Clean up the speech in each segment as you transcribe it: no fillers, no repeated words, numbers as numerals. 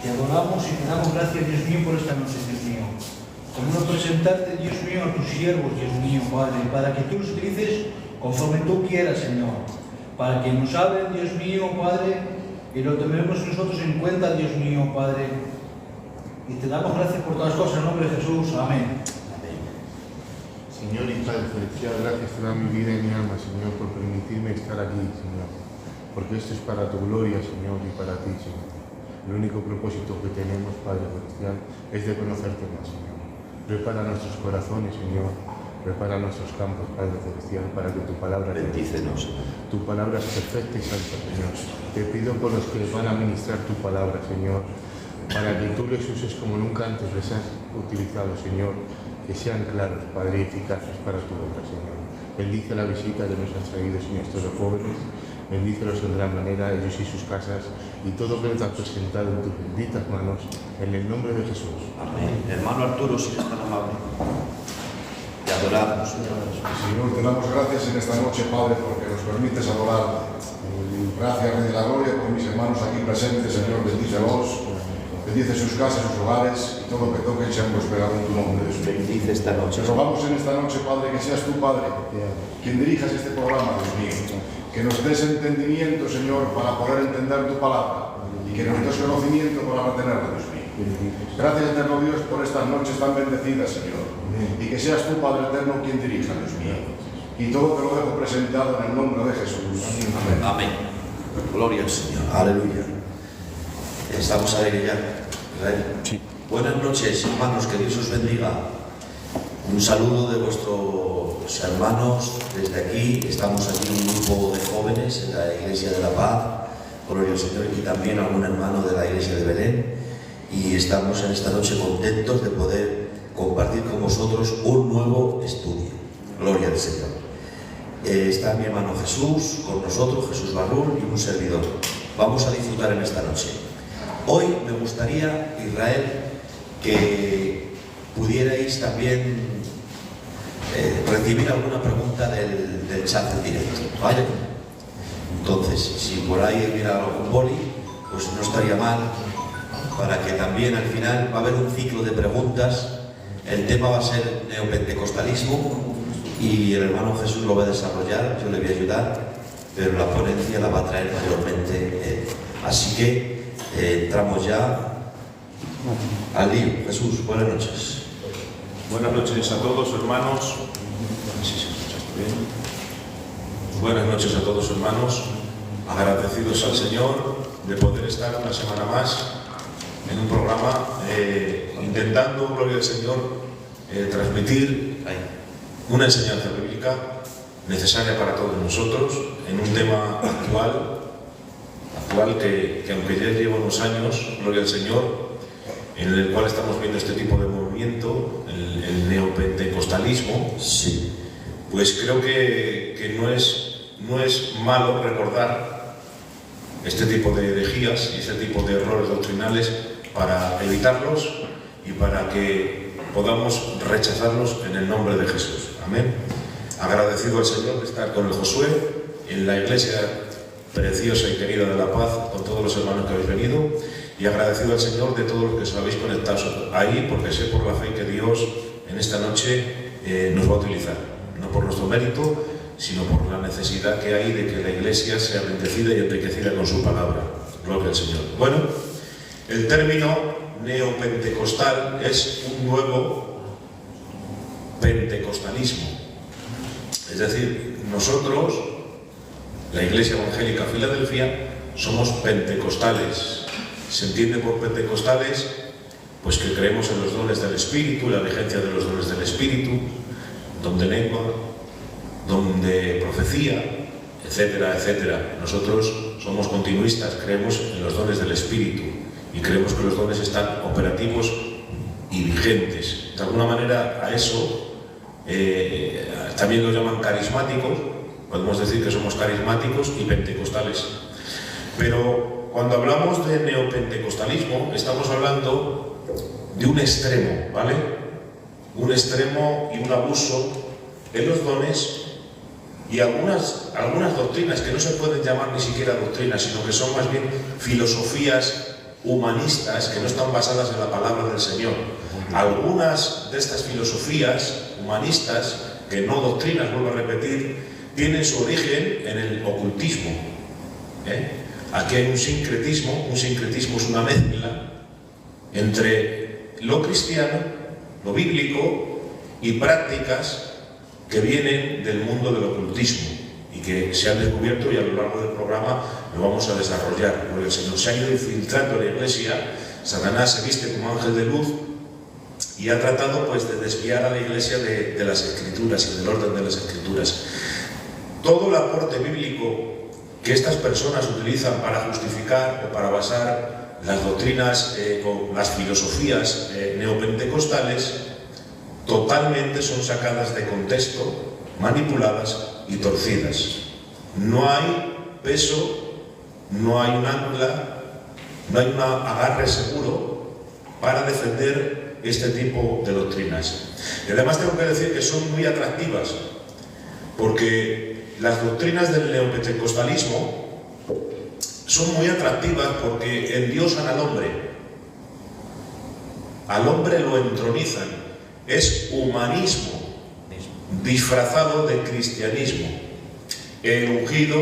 Te adoramos y te damos gracias, Dios mío, por esta noche, Dios mío. Queremos presentarte, Dios mío, a tus siervos, Dios mío, Padre, para que tú los utilices conforme tú quieras, Señor. Para que nos hablen, Dios mío, Padre, y lo tomemos nosotros en cuenta, Dios mío, Padre. Y te damos gracias por todas las cosas, en nombre de Jesús. Amén. Señor y Padre Celestial, gracias te da mi vida y mi alma, Señor, por permitirme estar aquí, Señor. Porque esto es para tu gloria, Señor, y para ti, Señor. El único propósito que tenemos, Padre Celestial, es de conocerte más, Señor. Prepara nuestros corazones, Señor. Prepara nuestros campos, Padre Celestial, para que tu palabra... Bendícenos. Tu palabra es perfecta y santa, Señor. Te pido por los que van a ministrar tu palabra, Señor, para que tú les uses como nunca antes les has utilizado, Señor, que sean claros, Padre, y eficaces para tu obra, Señor. Bendice la visita que nos han traído, Señor, estos jóvenes. Bendícelos en gran manera, ellos y sus casas, y todo que nos has presentado en tus benditas manos, en el nombre de Jesús. Amén. Hermano Arturo, si eres tan amable. Te adoramos. Señor, te damos gracias en esta noche, Padre, porque nos permites adorarte. Gracias, Rey de la Gloria, por mis hermanos aquí presentes, Señor, bendícelos. Bendice sus casas, sus hogares, y todo lo que toquen sea prosperado en tu nombre. Bendice esta noche. Te rogamos en esta noche, Padre, que seas tú, Padre, quien dirijas este programa, Dios mío. Que nos des entendimiento, Señor, para poder entender tu palabra, y que nos des conocimiento para retenerla, Dios mío. Gracias, eterno Dios, por estas noches tan bendecidas, Señor. Y que seas tú, Padre eterno, quien dirija, Dios mío. Y todo te lo dejo presentado en el nombre de Jesús. Amén. Amén. Gloria al Señor. Aleluya. Estamos a aire ya. Sí. Buenas noches, hermanos, que Dios os bendiga. Un saludo de vuestros hermanos desde aquí. Estamos aquí un grupo de jóvenes en la Iglesia de la Paz, gloria al Señor, y también algún hermano de la Iglesia de Belén. Y estamos en esta noche contentos de poder compartir con vosotros un nuevo estudio. Gloria al Señor. Está mi hermano Jesús con nosotros, Jesús Barrul, y un servidor. Vamos a disfrutar en esta noche. Hoy me gustaría, Israel, que pudierais también recibir alguna pregunta del chat en directo, ¿vale? Entonces, si por ahí hubiera algún boli, pues no estaría mal, para que también al final va a haber un ciclo de preguntas. El tema va a ser neopentecostalismo y el hermano Jesús lo va a desarrollar, yo le voy a ayudar, pero la ponencia la va a traer mayormente él. Así que entramos ya al lío. Jesús, buenas noches. Buenas noches a todos, hermanos. Buenas noches a todos, hermanos. Agradecidos al Señor de poder estar una semana más en un programa intentando, gloria al Señor, transmitir una enseñanza bíblica necesaria para todos nosotros en un tema actual que aunque ya lleva unos años, gloria al Señor, en el cual estamos viendo este tipo de movimiento, el neopentecostalismo, sí, pues creo que no es malo recordar este tipo de herejías y este tipo de errores doctrinales para evitarlos y para que podamos rechazarlos en el nombre de Jesús. Amén. Agradecido al Señor de estar con el Josué en la iglesia preciosa y querida de La Paz, con todos los hermanos que habéis venido, y agradecido al Señor de todos los que os habéis conectado ahí, porque sé por la fe que Dios en esta noche nos va a utilizar, no por nuestro mérito, sino por la necesidad que hay de que la iglesia sea bendecida y enriquecida con su palabra. Gloria al Señor. Bueno, el término neopentecostal es un nuevo pentecostalismo. Es decir, nosotros, la Iglesia Evangélica Filadelfia, somos pentecostales. Se entiende por pentecostales pues que creemos en los dones del Espíritu, la vigencia de los dones del Espíritu, don de lengua, don de profecía, etcétera, etcétera. Nosotros somos continuistas, creemos en los dones del Espíritu y creemos que los dones están operativos y vigentes. De alguna manera a eso también lo llaman carismáticos. Podemos decir que somos carismáticos y pentecostales. Pero cuando hablamos de neopentecostalismo, estamos hablando de un extremo, ¿vale? Un extremo y un abuso en los dones y algunas doctrinas que no se pueden llamar ni siquiera doctrinas, sino que son más bien filosofías humanistas que no están basadas en la palabra del Señor. Algunas de estas filosofías humanistas, que no doctrinas, vuelvo a repetir, tienen su origen en el ocultismo. Aquí hay un sincretismo es una mezcla entre lo cristiano, lo bíblico y prácticas que vienen del mundo del ocultismo y que se han descubierto, y a lo largo del programa lo vamos a desarrollar, porque el Señor se ha ido infiltrando en la Iglesia. Satanás se viste como ángel de luz y ha tratado pues de desviar a la Iglesia de las Escrituras y del orden de las Escrituras. Todo el aporte bíblico que estas personas utilizan para justificar o para basar las doctrinas o las filosofías neopentecostales totalmente son sacadas de contexto, manipuladas y torcidas. No hay peso, no hay un ancla, no hay un agarre seguro para defender este tipo de doctrinas. Y además tengo que decir que son muy atractivas, porque las doctrinas del neopentecostalismo son muy atractivas porque endiosan al hombre lo entronizan. Es humanismo disfrazado de cristianismo. El ungido,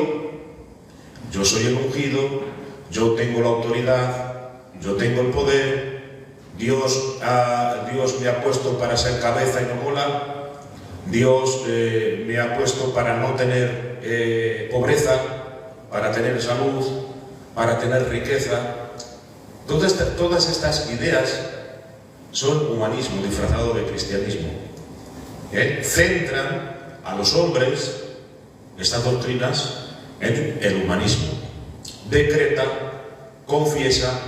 yo soy el ungido, yo tengo la autoridad, yo tengo el poder, Dios me ha puesto para ser cabeza y no cola, Dios me ha puesto para no tener pobreza, para tener salud, para tener riqueza. Todas estas ideas son humanismo disfrazado de cristianismo. Centran a los hombres, estas doctrinas, en el humanismo. Decreta, confiesa,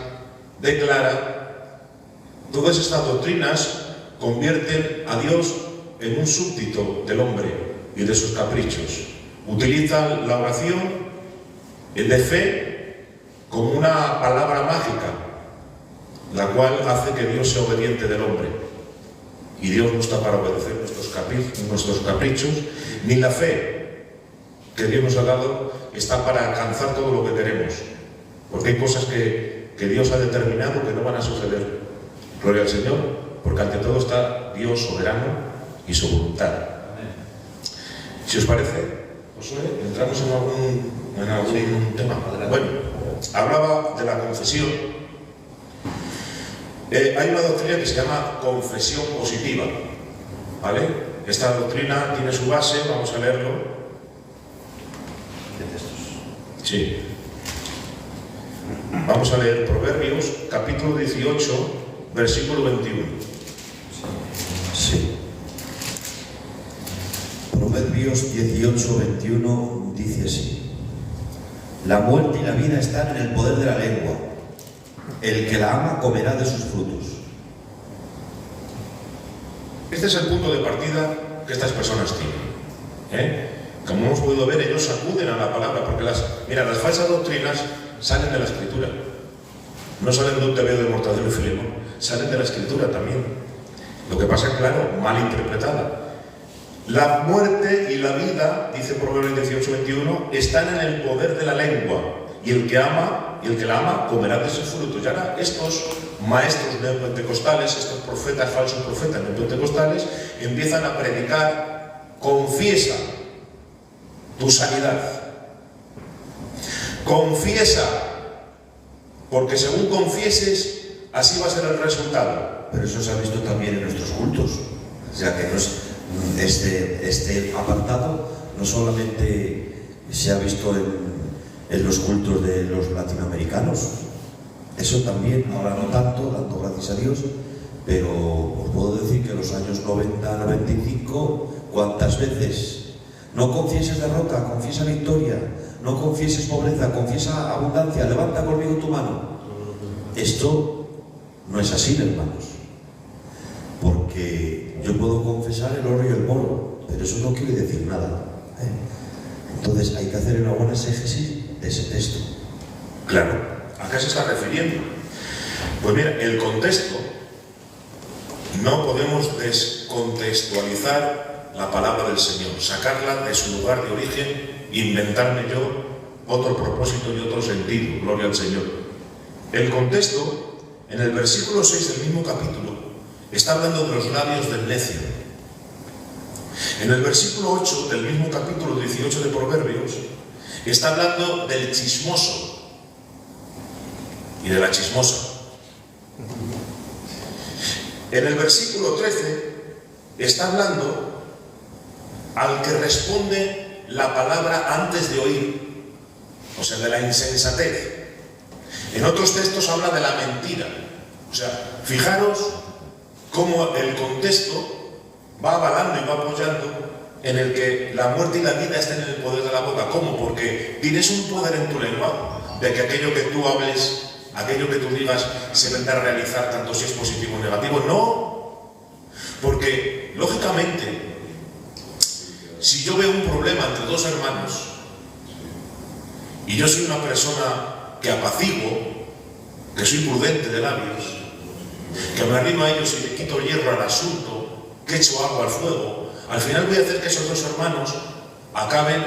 declara. Todas estas doctrinas convierten a Dios en un súbdito del hombre y de sus caprichos. Utilizan la oración de fe como una palabra mágica, la cual hace que Dios sea obediente del hombre. Y Dios no está para obedecer nuestros caprichos, ni la fe que Dios nos ha dado está para alcanzar todo lo que queremos, porque hay cosas que Dios ha determinado que no van a suceder. Gloria al Señor, porque ante todo está Dios soberano y su voluntad. Si os parece, Josué, entramos en algún tema. Bueno, hablaba de la confesión. Hay una doctrina que se llama confesión positiva, ¿vale? Esta doctrina tiene su base, vamos a leerlo. Sí. Vamos a leer Proverbios, capítulo 18, versículo 21. Sí. Proverbios 18, 21 dice así: la muerte y la vida están en el poder de la lengua. El que la ama comerá de sus frutos. Este es el punto de partida que estas personas tienen. Como hemos podido ver, ellos acuden a la palabra, porque las falsas doctrinas salen de la Escritura. No salen de un tebeo de Mortadelo y Filemón, salen de la Escritura también. Lo que pasa es, claro, mal interpretada. La muerte y la vida, dice Proverbios 18, 21, están en el poder de la lengua, y el que la ama comerá de sus frutos. Y ahora estos maestros neopentecostales, estos profetas, falsos profetas neopentecostales, empiezan a predicar: confiesa tu sanidad, confiesa, porque según confieses, así va a ser el resultado. Pero eso se ha visto también en nuestros cultos. O sea que no es, este apartado no solamente se ha visto en los cultos de los latinoamericanos, eso también, ahora no tanto, dando gracias a Dios, pero os puedo decir que en los años 90, 95, ¿cuántas veces? No confieses derrota, confiesa victoria, no confieses pobreza, confiesa abundancia, levanta conmigo tu mano. Esto no es así, hermanos, porque yo puedo confesar el oro y el moro, pero eso no quiere decir nada. Entonces hay que hacer una buena exégesis de ese texto. Claro, ¿a qué se está refiriendo? Pues mira, el contexto, no podemos descontextualizar la palabra del Señor, sacarla de su lugar de origen, inventarme yo otro propósito y otro sentido. Gloria al Señor. El contexto, en el versículo 6 del mismo capítulo, está hablando de los labios del necio. En el versículo 8 del mismo capítulo 18 de Proverbios, está hablando del chismoso y de la chismosa. En el versículo 13 está hablando al que responde la palabra antes de oír, o sea, de la insensatez. En otros textos habla de la mentira. O sea, fijaros cómo el contexto va avalando y va apoyando en el que la muerte y la vida estén en el poder de la boca. ¿Cómo? Porque tienes un poder en tu lengua de que aquello que tú hables, aquello que tú digas, se vendrá a realizar tanto si es positivo o negativo. No, porque lógicamente, si yo veo un problema entre dos hermanos y yo soy una persona que apaciguo, que soy prudente de labios, que me arrimo a ellos y le quito hierro al asunto, que echo agua al fuego, al final voy a hacer que esos dos hermanos acaben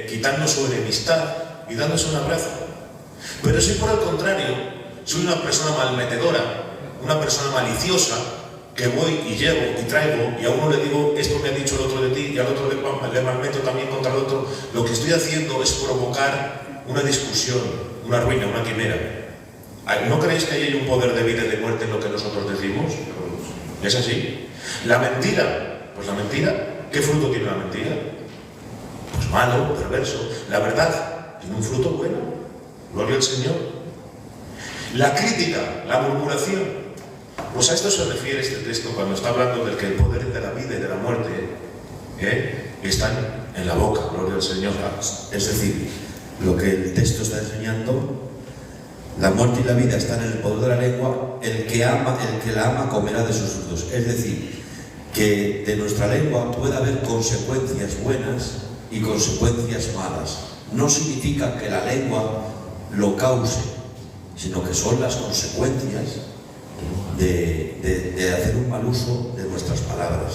quitando su enemistad y dándose un abrazo. Pero si por el contrario soy una persona malmetedora, una persona maliciosa, que voy y llevo y traigo y a uno le digo esto me ha dicho el otro de ti y al otro le malmeto también contra el otro, lo que estoy haciendo es provocar una discusión, una ruina, una quimera. ¿No creéis que hay un poder de vida y de muerte en lo que nosotros decimos? ¿Es así? La mentira, pues la mentira, ¿qué fruto tiene la mentira? Pues malo, perverso. La verdad tiene un fruto bueno. Gloria al Señor. La crítica, la murmuración. Pues a esto se refiere este texto cuando está hablando del que el poder de la vida y de la muerte están en la boca. Gloria al Señor. Es decir, lo que el texto está enseñando, la muerte y la vida están en el poder de la lengua, el que la ama comerá de sus frutos. Es decir, que de nuestra lengua puede haber consecuencias buenas y consecuencias malas. No significa que la lengua lo cause, sino que son las consecuencias de hacer un mal uso de nuestras palabras.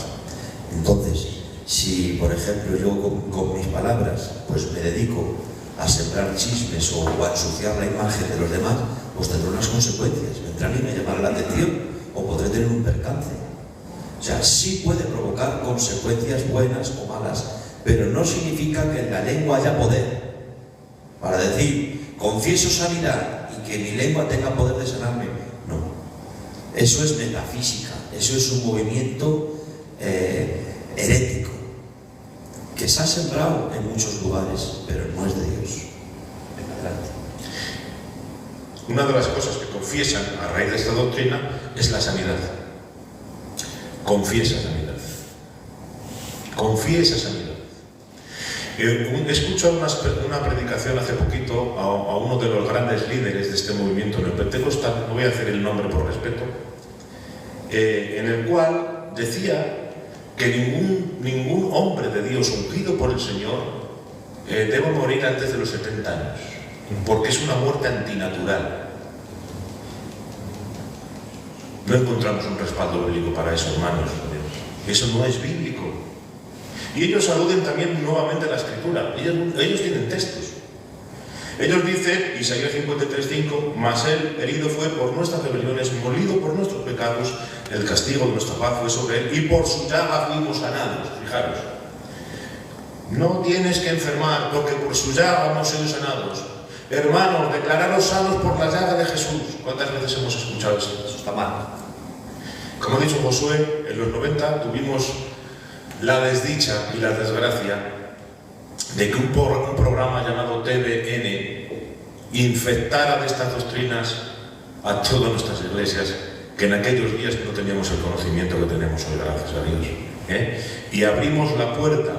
Entonces, si por ejemplo yo con mis palabras pues me dedico a sembrar chismes o a ensuciar la imagen de los demás, pues tendrá unas consecuencias. Vendrán y me llamarán la atención o podré tener un percance. O sea, sí puede provocar consecuencias buenas o malas, pero no significa que en la lengua haya poder para decir confieso sanidad y que mi lengua tenga poder de sanarme. No, eso es metafísica, eso es un movimiento herético que se ha sembrado en muchos lugares, pero no es de Dios. Una de las cosas que confiesan a raíz de esta doctrina es la sanidad. Confiesa sanidad. Confiesa sanidad. Escucho una predicación hace poquito a uno de los grandes líderes de este movimiento neopentecostal, no voy a hacer el nombre por respeto, en el cual decía que ningún hombre de Dios ungido por el Señor debe morir antes de los 70 años, porque es una muerte antinatural. No encontramos un respaldo bíblico para eso, hermanos. Eso no es bíblico. Y ellos aluden también nuevamente a la Escritura. Ellos tienen textos. Ellos dicen, Isaías 53:5, mas él herido fue por nuestras rebeliones, molido por nuestros pecados, el castigo de nuestra paz fue sobre él, y por su llaga fuimos sanados. Fijaros, no tienes que enfermar, porque por su llaga hemos sido sanados. Hermanos, declararos sanos por la llaga de Jesús. ¿Cuántas veces hemos escuchado eso? Eso está mal. Como ha dicho Josué, en los 90 tuvimos la desdicha y la desgracia de que un programa llamado TVN infectara de estas doctrinas a todas nuestras iglesias, que en aquellos días no teníamos el conocimiento que tenemos hoy, gracias a Dios. Y abrimos la puerta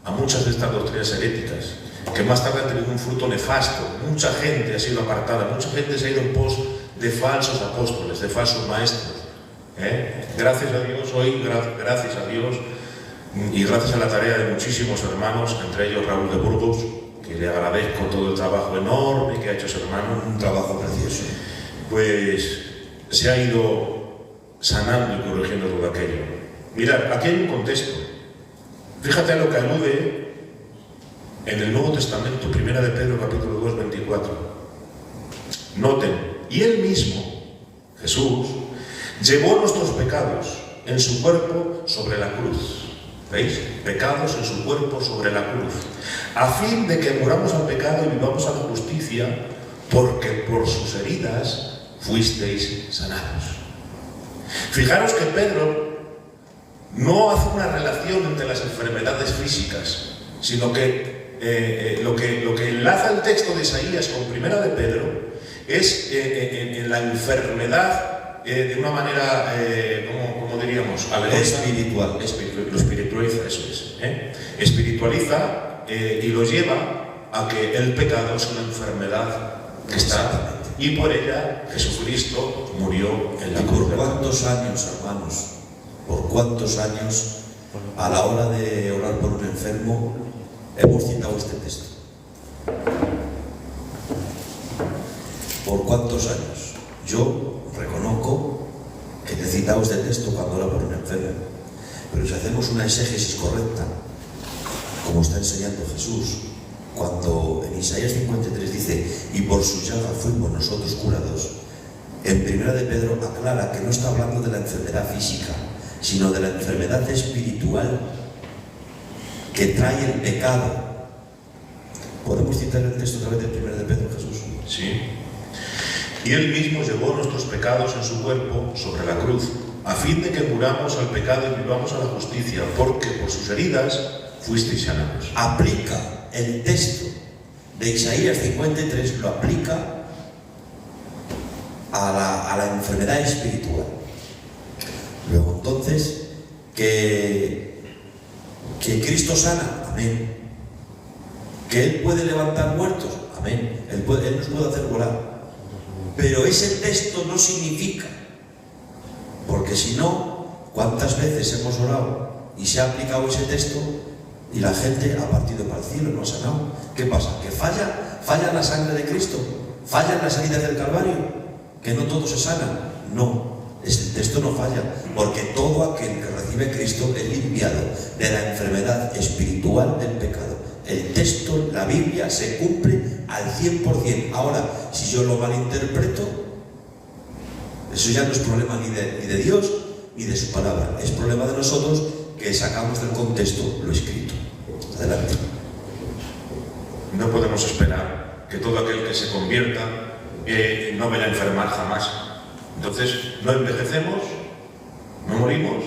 a muchas de estas doctrinas heréticas, que más tarde han tenido un fruto nefasto. Mucha gente ha sido apartada, mucha gente se ha ido en pos de falsos apóstoles, de falsos maestros. Gracias a Dios, hoy, gracias a Dios, y gracias a la tarea de muchísimos hermanos, entre ellos Raúl de Burgos, que le agradezco todo el trabajo enorme que ha hecho ese hermano, Un trabajo precioso. pues se ha ido sanando y corrigiendo todo aquello. Mirad, aquí hay un contexto. Fíjate a lo que alude en el Nuevo Testamento, 1 de Pedro capítulo 2, 24. Noten, y Él mismo, Jesús, llevó nuestros pecados en su cuerpo sobre la cruz. ¿Veis? Pecados en su cuerpo sobre la cruz, a fin de que muramos al pecado y vivamos a la justicia, porque por sus heridas fuisteis sanados. Fijaros que Pedro no hace una relación entre las enfermedades físicas, sino que lo que enlaza el texto de Isaías con Primera de Pedro es en la enfermedad de una manera, ¿cómo diríamos? Espiritual. Lo espiritualiza, eso es. Espiritualiza y lo lleva a que el pecado es una enfermedad que está, y por ella Jesucristo murió en la cruz. ¿Por cuántos años, hermanos? ¿Por cuántos años a la hora de orar por un enfermo hemos citado este texto? ¿Por cuántos años? Yo reconozco que he citado este texto cuando oro por un enfermo, pero si hacemos una exégesis correcta, como está enseñando Jesús, cuando en Isaías 53 dice, y por su llaga fuimos nosotros curados, en Primera de Pedro aclara que no está hablando de la enfermedad física, sino de la enfermedad espiritual que trae el pecado. ¿Podemos citar el texto otra vez de Primera de Pedro, Jesús? Sí. Y Él mismo llevó nuestros pecados en su cuerpo sobre la cruz, a fin de que muramos al pecado y vivamos a la justicia, porque por sus heridas fuisteis sanados. Aplica el texto de Isaías 53, lo aplica a la enfermedad espiritual. Luego entonces, que Cristo sana, amén. Que Él puede levantar muertos, amén. Él nos puede hacer volar. Pero ese texto no significa, porque si no, ¿cuántas veces hemos orado y se ha aplicado ese texto y la gente ha partido para el cielo, no ha sanado? ¿Qué pasa? ¿Que falla la sangre de Cristo? ¿Fallan las heridas del Calvario? ¿Que no todos se sanan? No, ese texto no falla, porque todo aquel que recibe a Cristo es limpiado de la enfermedad espiritual del pecado. El texto, la Biblia, se cumple al 100%. Ahora, si yo lo malinterpreto, eso ya no es problema ni de Dios ni de su palabra, es problema de nosotros que sacamos del contexto lo escrito. Adelante. No podemos esperar que todo aquel que se convierta no vaya a enfermar jamás. Entonces, no envejecemos, no morimos.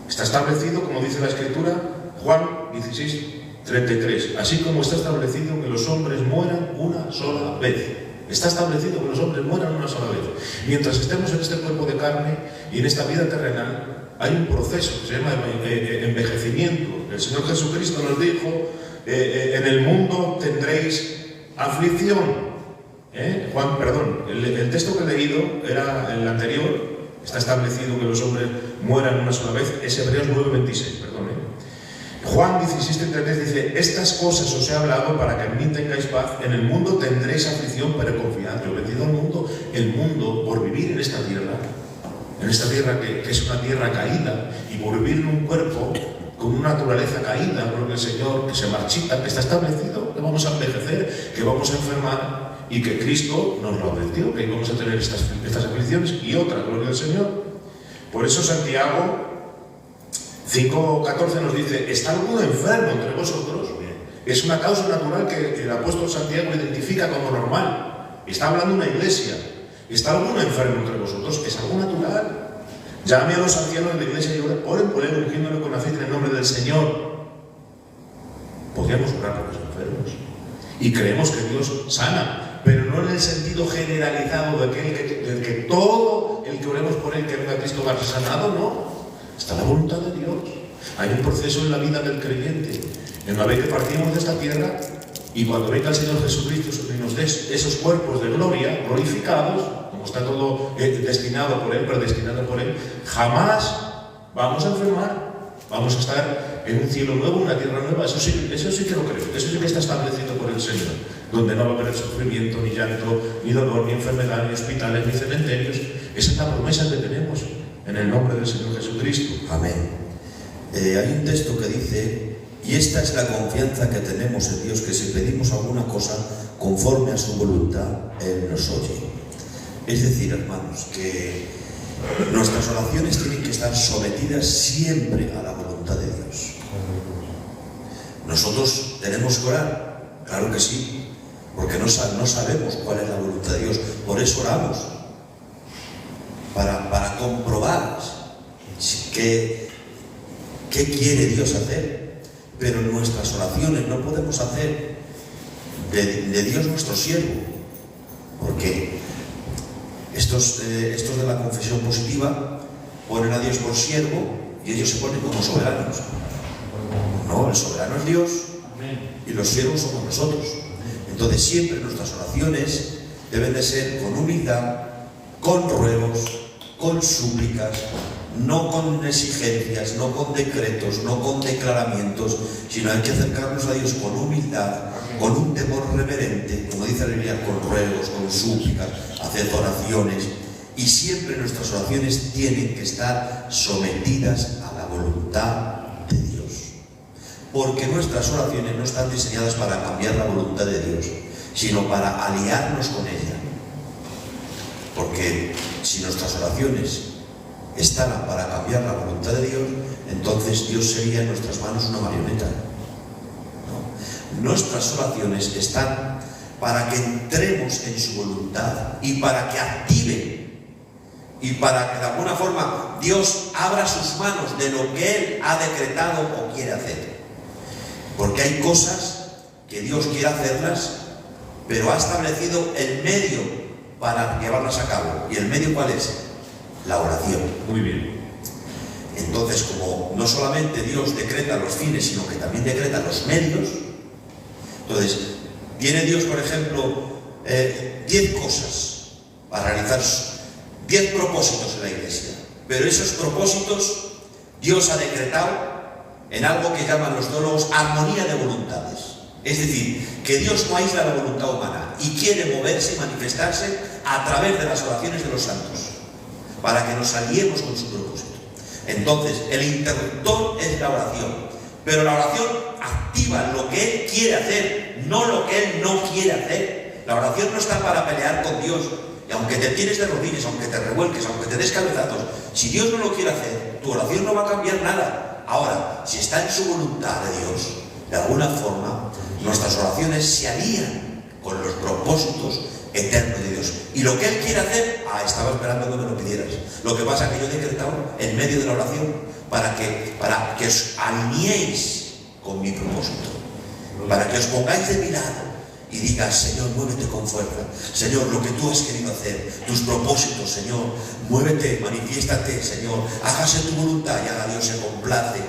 Está establecido, como dice la Escritura, Juan 16:33, así como está establecido que los hombres mueran una sola vez. Está establecido que los hombres mueran una sola vez. Mientras estemos en este cuerpo de carne y en esta vida terrenal, hay un proceso que se llama envejecimiento. El Señor Jesucristo nos dijo, en el mundo tendréis aflicción. El texto que he leído era el anterior. Está establecido que los hombres mueran una sola vez. Es Hebreos 9:26, perdón. Juan 16:33 dice, estas cosas os he hablado para que en mí tengáis paz. En el mundo tendréis aflicción, pero confiad. Yo he venido al mundo, el mundo, por vivir en esta tierra que es una tierra caída, y por vivir en un cuerpo con una naturaleza caída, porque el Señor, que se marchita, que está establecido, que vamos a envejecer, que vamos a enfermar, y que Cristo nos lo advirtió, que íbamos a tener estas aflicciones y otra, gloria al Señor. Por eso Santiago 5:14 nos dice, ¿está alguno enfermo entre vosotros? Es una causa natural que el apóstol Santiago identifica como normal. Está hablando una iglesia. ¿Está alguno enfermo entre vosotros? Es algo natural. Llame a los ancianos de la iglesia y oren por él, ungiéndole con aceite en el nombre del Señor. Podríamos orar por los enfermos. Y creemos que Dios sana, pero no en el sentido generalizado de que todo el que oremos por él, que venga Cristo, va a ser sanado, no. Está la voluntad de Dios. Hay un proceso en la vida del creyente, en la vez que partimos de esta tierra, y cuando venga el Señor Jesucristo y nos dé esos cuerpos de gloria, glorificados, como está todo destinado por Él, predestinado por Él, jamás vamos a enfermar. Vamos a estar en un cielo nuevo, una tierra nueva. Eso sí que lo creo. Eso sí que está establecido por el Señor, donde no va a haber sufrimiento, ni llanto, ni dolor, ni enfermedad, ni hospitales, ni cementerios. Esa es la promesa que tenemos en el nombre del Señor Jesucristo. Amén. Hay un texto que dice, y esta es la confianza que tenemos en Dios, que si pedimos alguna cosa conforme a su voluntad, Él nos oye. Es decir, hermanos, que nuestras oraciones tienen que estar sometidas siempre a la voluntad de Dios. ¿Nosotros tenemos que orar? Claro que sí, porque no sabemos cuál es la voluntad de Dios. Por eso oramos, para comprobar qué quiere Dios hacer. Pero en nuestras oraciones no podemos hacer de Dios nuestro siervo, porque estos de la confesión positiva ponen a Dios por siervo y ellos se ponen como soberanos. No, el soberano es Dios y los siervos somos nosotros. Entonces siempre nuestras oraciones deben de ser con humildad, con ruegos, con súplicas, no con exigencias, no con decretos, no con declaramientos, sino hay que acercarnos a Dios con humildad, con un temor reverente, como dice la Biblia, con ruegos, con súplicas, hacer oraciones, y siempre nuestras oraciones tienen que estar sometidas a la voluntad de Dios, porque nuestras oraciones no están diseñadas para cambiar la voluntad de Dios, sino para aliarnos con ella. Porque si nuestras oraciones están para cambiar la voluntad de Dios, entonces Dios sería en nuestras manos una marioneta. ¿No? Nuestras oraciones están para que entremos en su voluntad y para que active y para que de alguna forma Dios abra sus manos de lo que Él ha decretado o quiere hacer. Porque hay cosas que Dios quiere hacerlas, pero ha establecido el medio para llevarlas a cabo. ¿Y el medio cuál es? La oración. Muy bien. Entonces, como no solamente Dios decreta los fines, sino que también decreta los medios, entonces, tiene Dios, por ejemplo, 10 cosas para realizar, 10 propósitos en la iglesia, pero esos propósitos Dios ha decretado en algo que llaman los teólogos armonía de voluntades. Es decir, que Dios no aísla la voluntad humana y quiere moverse y manifestarse a través de las oraciones de los santos, para que nos aliemos con su propósito. Entonces, el interruptor es la oración, pero la oración activa lo que Él quiere hacer, no lo que Él no quiere hacer. La oración no está para pelear con Dios, y aunque te tires de rodillas, aunque te revuelques, aunque te des cabezazos, si Dios no lo quiere hacer, tu oración no va a cambiar nada. Ahora, si está en su voluntad de Dios, de alguna forma, nuestras oraciones se alían con los propósitos eterno de Dios. Y lo que Él quiere hacer, estaba esperando que me lo pidieras. Lo que pasa es que yo he decretado en medio de la oración para que os alineéis con mi propósito, para que os pongáis de mi lado y digas: Señor, muévete con fuerza. Señor, lo que tú has querido hacer, tus propósitos, Señor, muévete, manifiéstate, Señor, hágase tu voluntad. Y ahora Dios se complace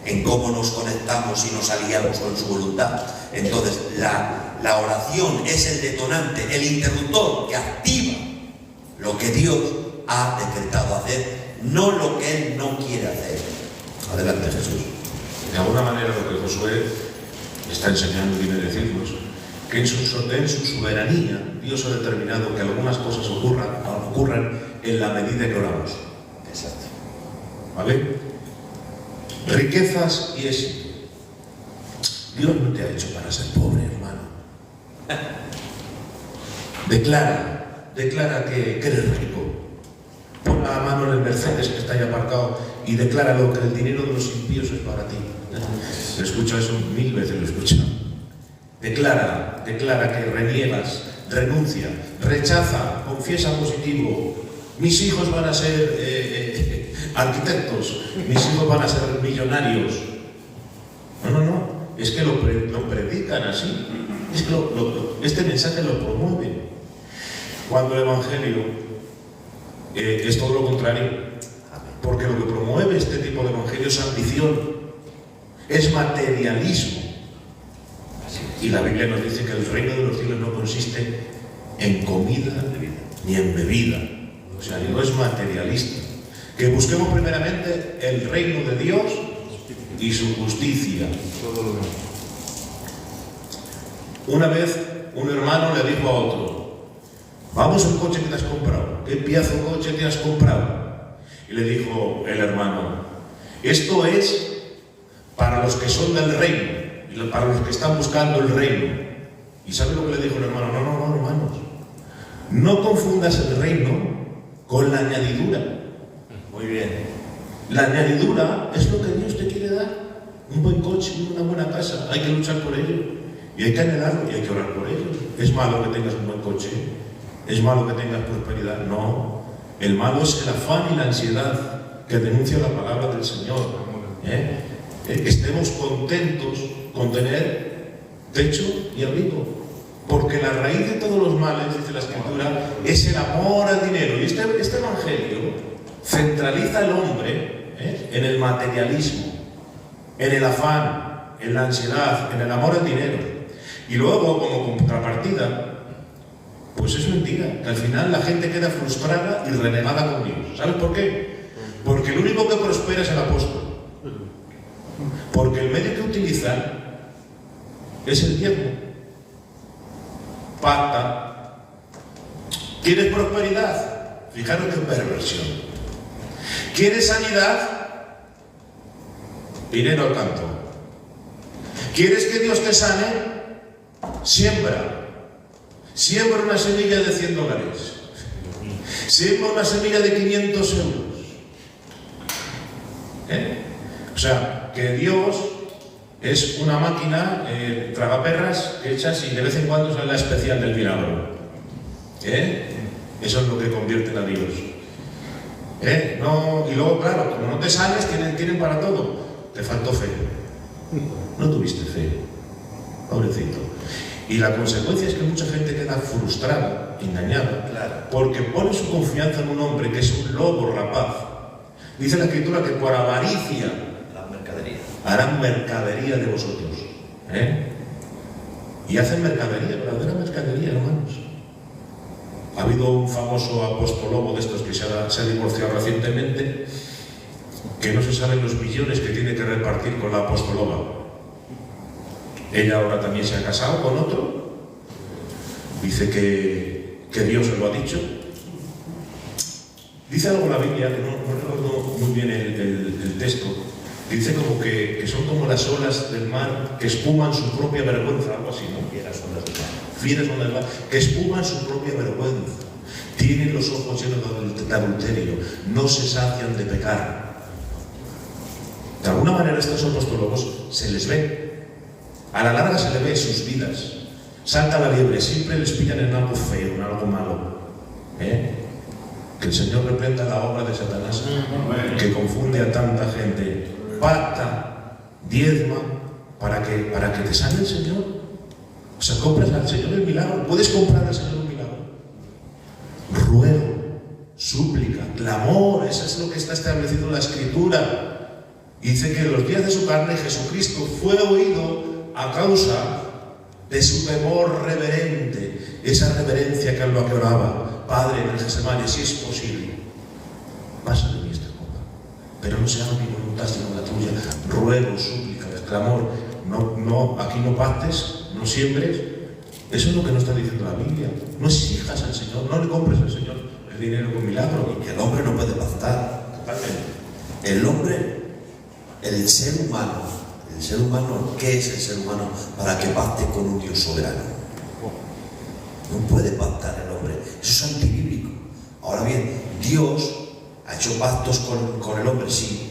en cómo nos conectamos y nos aliamos con su voluntad. Entonces, la oración es el detonante, el interruptor que activa lo que Dios ha decretado hacer, no lo que Él no quiere hacer. Adelante, Jesús. De alguna manera lo que Josué está enseñando y viene a decirnos, que en su soberanía Dios ha determinado que algunas cosas ocurran en la medida que oramos. Exacto. ¿Vale? Riquezas y éxito. Dios no te ha hecho para ser pobre, hermano. Declara que eres rico. Pon la mano en el Mercedes que está ahí aparcado y decláralo, que el dinero de los impíos es para ti. He escuchado eso 1000 veces, lo he escuchado. Declara que reniegas, renuncia, rechaza, confiesa positivo. Mis hijos van a ser arquitectos, mis hijos van a ser millonarios. No, es que lo predican así. Es que este mensaje lo promueve. Cuando el Evangelio es todo lo contrario, porque lo que promueve este tipo de Evangelio es ambición, es materialismo. Y la Biblia nos dice que el reino de los cielos no consiste en comida ni en bebida, o sea, no es materialista. Que busquemos primeramente el reino de Dios y su justicia. Una vez un hermano le dijo a otro: vamos al coche que te has comprado. ¿Qué pedazo de coche te has comprado? Y le dijo el hermano: esto es para los que son del reino, para los que están buscando el reino. ¿Y sabe lo que le dijo el hermano? No, hermanos, No confundas el reino con la añadidura. Muy bien. La añadidura es lo que Dios te quiere dar. Un buen coche, una buena casa. Hay que luchar por ello. Y hay que anhelarlo y hay que orar por ello. ¿Es malo que tengas un buen coche? ¿Es malo que tengas prosperidad? No. El malo es el afán y la ansiedad que denuncia la palabra del Señor. Estemos contentos con tener techo y abrigo. Porque la raíz de todos los males, dice la Escritura, es el amor al dinero. Y este evangelio centraliza al hombre en el materialismo, en el afán, en la ansiedad, en el amor al dinero. Y luego, como contrapartida, pues es mentira, que al final la gente queda frustrada y renegada con Dios. ¿Sabes por qué? Porque el único que prospera es el apóstol. Porque el medio que utilizan es el diezmo. Pacta. ¿Quieres prosperidad? Fijaros qué perversión. ¿Quieres sanidad? Dinero al canto. ¿Quieres que Dios te sane? Siembra. Siembra una semilla de $100. Siembra una semilla de 500 euros. O sea, que Dios es una máquina tragaperras hechas y de vez en cuando sale la especial del milagro. Eso es lo que convierte a Dios. No, y luego, claro, como no te sales, tienen para todo. Te faltó fe. No tuviste fe. Pobrecito. Y la consecuencia es que mucha gente queda frustrada, engañada, porque pone su confianza en un hombre que es un lobo rapaz. Dice la Escritura que por avaricia harán mercadería de vosotros. Y hacen mercadería, verdadera mercadería, hermanos. Ha habido un famoso apostolobo de estos que se ha divorciado recientemente, que no se saben los millones que tiene que repartir con la apostoloba. Ella ahora también se ha casado con otro. Dice que Dios se lo ha dicho. Dice algo la Biblia, que no recuerdo muy bien el texto. Dice como que son como las olas del mar que espuman su propia vergüenza, algo así, ¿no? Fieras olas del mar, que espuman su propia vergüenza. Tienen los ojos llenos de adulterio, no se sacian de pecar. De alguna manera estos apostólogos se les ve. A la larga se le ve sus vidas. Salta la liebre, siempre les pillan en algo feo, en algo malo. Que el Señor reprenda la obra de Satanás, que confunde a tanta gente. Pacta, diezma, para que te sane el Señor. O sea, compras al Señor el milagro. ¿Puedes comprar al Señor un milagro? Ruego, súplica, clamor, eso es lo que está establecido en la Escritura. Dice que en los días de su carne Jesucristo fue oído a causa de su temor reverente, esa reverencia que él lo que oraba. Padre, en el Getsemaní, si es posible, pasa de mí esta copa, pero no sea mi voluntad sino la tuya. Ruego, súplica, clamor. No, aquí no pactes, no siembres. Eso es lo que nos está diciendo la Biblia. No exijas al Señor, no le compres al Señor el dinero con milagro. Y que el hombre no puede pactar. El hombre, el ser humano, ¿qué es el ser humano para que pacte con un Dios soberano? No puede pactar el hombre, eso es antibíblico. Ahora bien, Dios ha hecho pactos con el hombre, sí.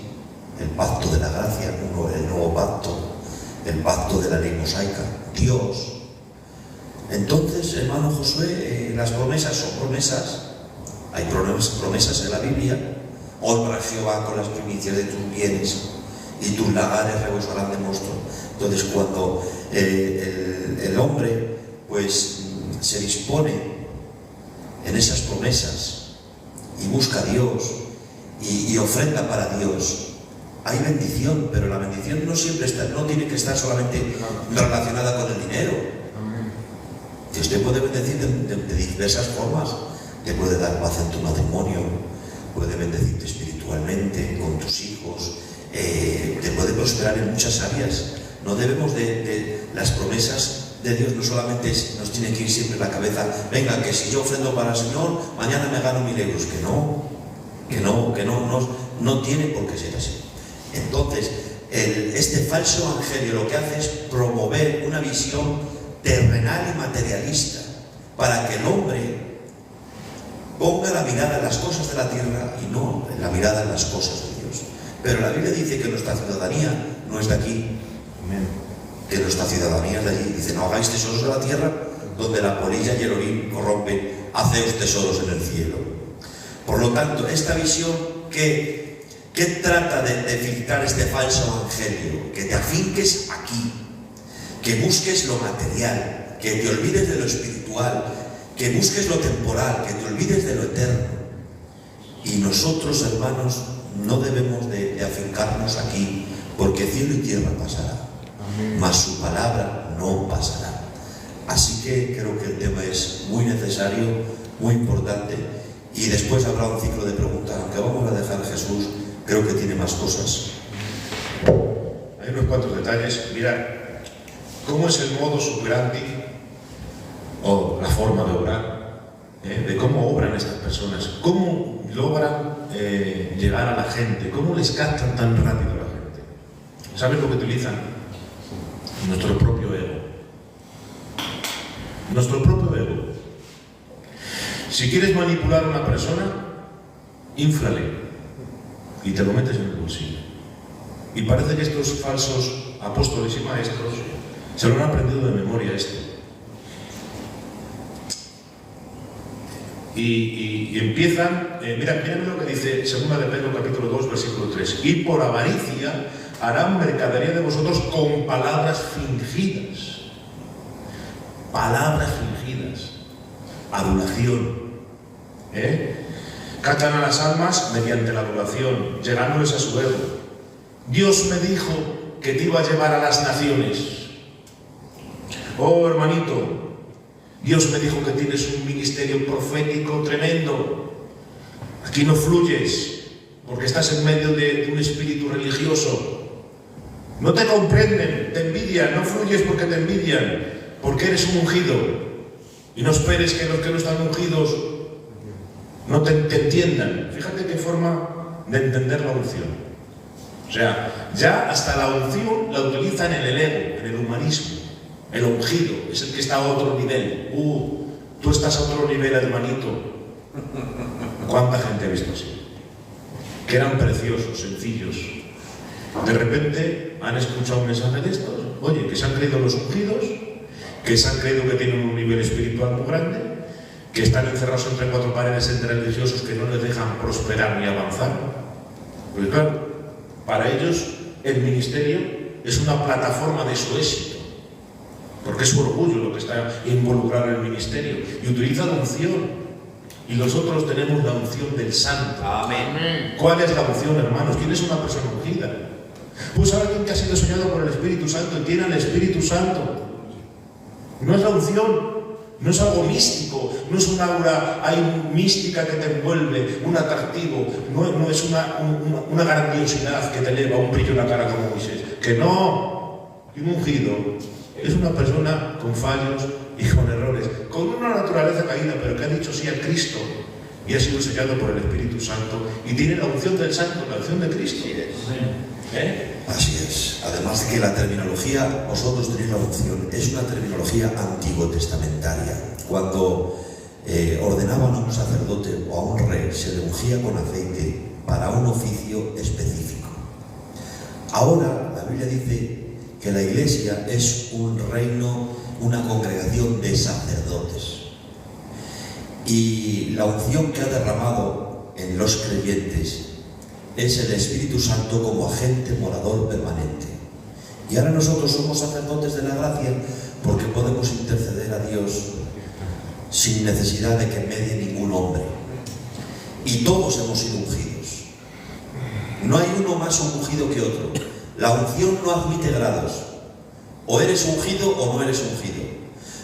El pacto de la gracia, el nuevo pacto, el pacto de la ley mosaica, Dios. Entonces, hermano Josué, las promesas son promesas. Hay promesas en la Biblia. Honra a Jehová con las primicias de tus bienes y tus lagares rebosarán de mosto. Entonces, cuando el hombre pues se dispone en esas promesas y busca a Dios y ofrenda para Dios, hay bendición, pero la bendición no siempre no tiene que estar solamente relacionada con el dinero. Dios te puede bendecir de diversas formas. Te puede dar paz en tu matrimonio, puede bendecirte espiritualmente con tus hijos, te puede prosperar en muchas áreas. No debemos de las promesas de Dios, no solamente nos tiene que ir siempre en la cabeza, venga, que si yo ofrendo para el Señor, mañana me gano 1000 euros. No tiene por qué ser así. Entonces, este falso evangelio lo que hace es promover una visión terrenal y materialista para que el hombre ponga la mirada en las cosas de la tierra y no en la mirada en las cosas de Dios. Pero la Biblia dice que nuestra ciudadanía no es de aquí, que nuestra ciudadanía es de allí. Dice, no hagáis tesoros en la tierra donde la polilla y el orín corrompen, haceos tesoros en el cielo. Por lo tanto, esta visión que trata de filtrar este falso evangelio, que te afinques aquí, que busques lo material, que te olvides de lo espiritual, que busques lo temporal, que te olvides de lo eterno. Y nosotros, hermanos, no debemos de afincarnos aquí, porque cielo y tierra pasará, mas su palabra no pasará. Así que creo que el tema es muy necesario, muy importante, y después habrá un ciclo de preguntas, aunque vamos a dejar a Jesús, creo que tiene más cosas. Hay unos cuantos detalles. Mirad, ¿cómo es el modus operandi o la forma de obrar? De cómo obran estas personas, cómo logran llegar a la gente, cómo les captan tan rápido a la gente. ¿Sabes lo que utilizan? Nuestro propio ego. Nuestro propio ego. Si quieres manipular a una persona, inflale y te lo metes en el bolsillo. Y parece que estos falsos apóstoles y maestros se lo han aprendido de memoria esto. Y empiezan, miren lo que dice 2 de Pedro capítulo 2 versículo 3: y por avaricia harán mercadería de vosotros con palabras fingidas. Palabras fingidas. Adulación. Catan a las almas mediante la adulación, llegándoles a su ego. Dios me dijo que te iba a llevar a las naciones. Oh, hermanito, Dios me dijo que tienes un ministerio profético tremendo. Aquí no fluyes porque estás en medio de un espíritu religioso. No te comprenden, te envidian, no fluyes porque te envidian, porque eres un ungido. Y no esperes que los que no están ungidos no te entiendan. Fíjate qué forma de entender la unción. O sea, ya hasta la unción la utilizan en el ego, en el humanismo. El ungido es el que está a otro nivel. Tú estás a otro nivel, hermanito. ¿Cuánta gente he visto así? Que eran preciosos, sencillos. De repente han escuchado un mensaje de estos. Oye, que se han creído los ungidos, que se han creído que tienen un nivel espiritual muy grande, que están encerrados entre cuatro paredes entre religiosos que no les dejan prosperar ni avanzar. Pues claro, para ellos el ministerio es una plataforma de su éxito, porque es su orgullo lo que está involucrado en el ministerio, y utiliza la unción. Y nosotros tenemos la unción del Santo. Amén. ¿Cuál es la unción, hermanos? ¿Quién es una persona ungida? Pues alguien que ha sido soñado por el Espíritu Santo y tiene al Espíritu Santo. No es la unción, no es algo místico, no es un aura mística que te envuelve, un atractivo, no es una grandiosidad que te eleva, un brillo en la cara como Moisés. Que no, un ungido es una persona con fallos y con errores, con una naturaleza caída, pero que ha dicho sí a Cristo y ha sido sellado por el Espíritu Santo y tiene la unción del Santo, la unción de Cristo. Así es. Además de que la terminología, vosotros tenéis la unción, es una terminología antiguo testamentaria. Cuando ordenaban a un sacerdote o a un rey, se le ungía con aceite para un oficio específico. Ahora la Biblia dice que la Iglesia es un reino, una congregación de sacerdotes. Y la unción que ha derramado en los creyentes es el Espíritu Santo como agente morador permanente. Y ahora nosotros somos sacerdotes de la gracia porque podemos interceder a Dios sin necesidad de que medie ningún hombre. Y todos hemos sido ungidos. No hay uno más ungido que otro. La unción no admite grados. O eres ungido o no eres ungido.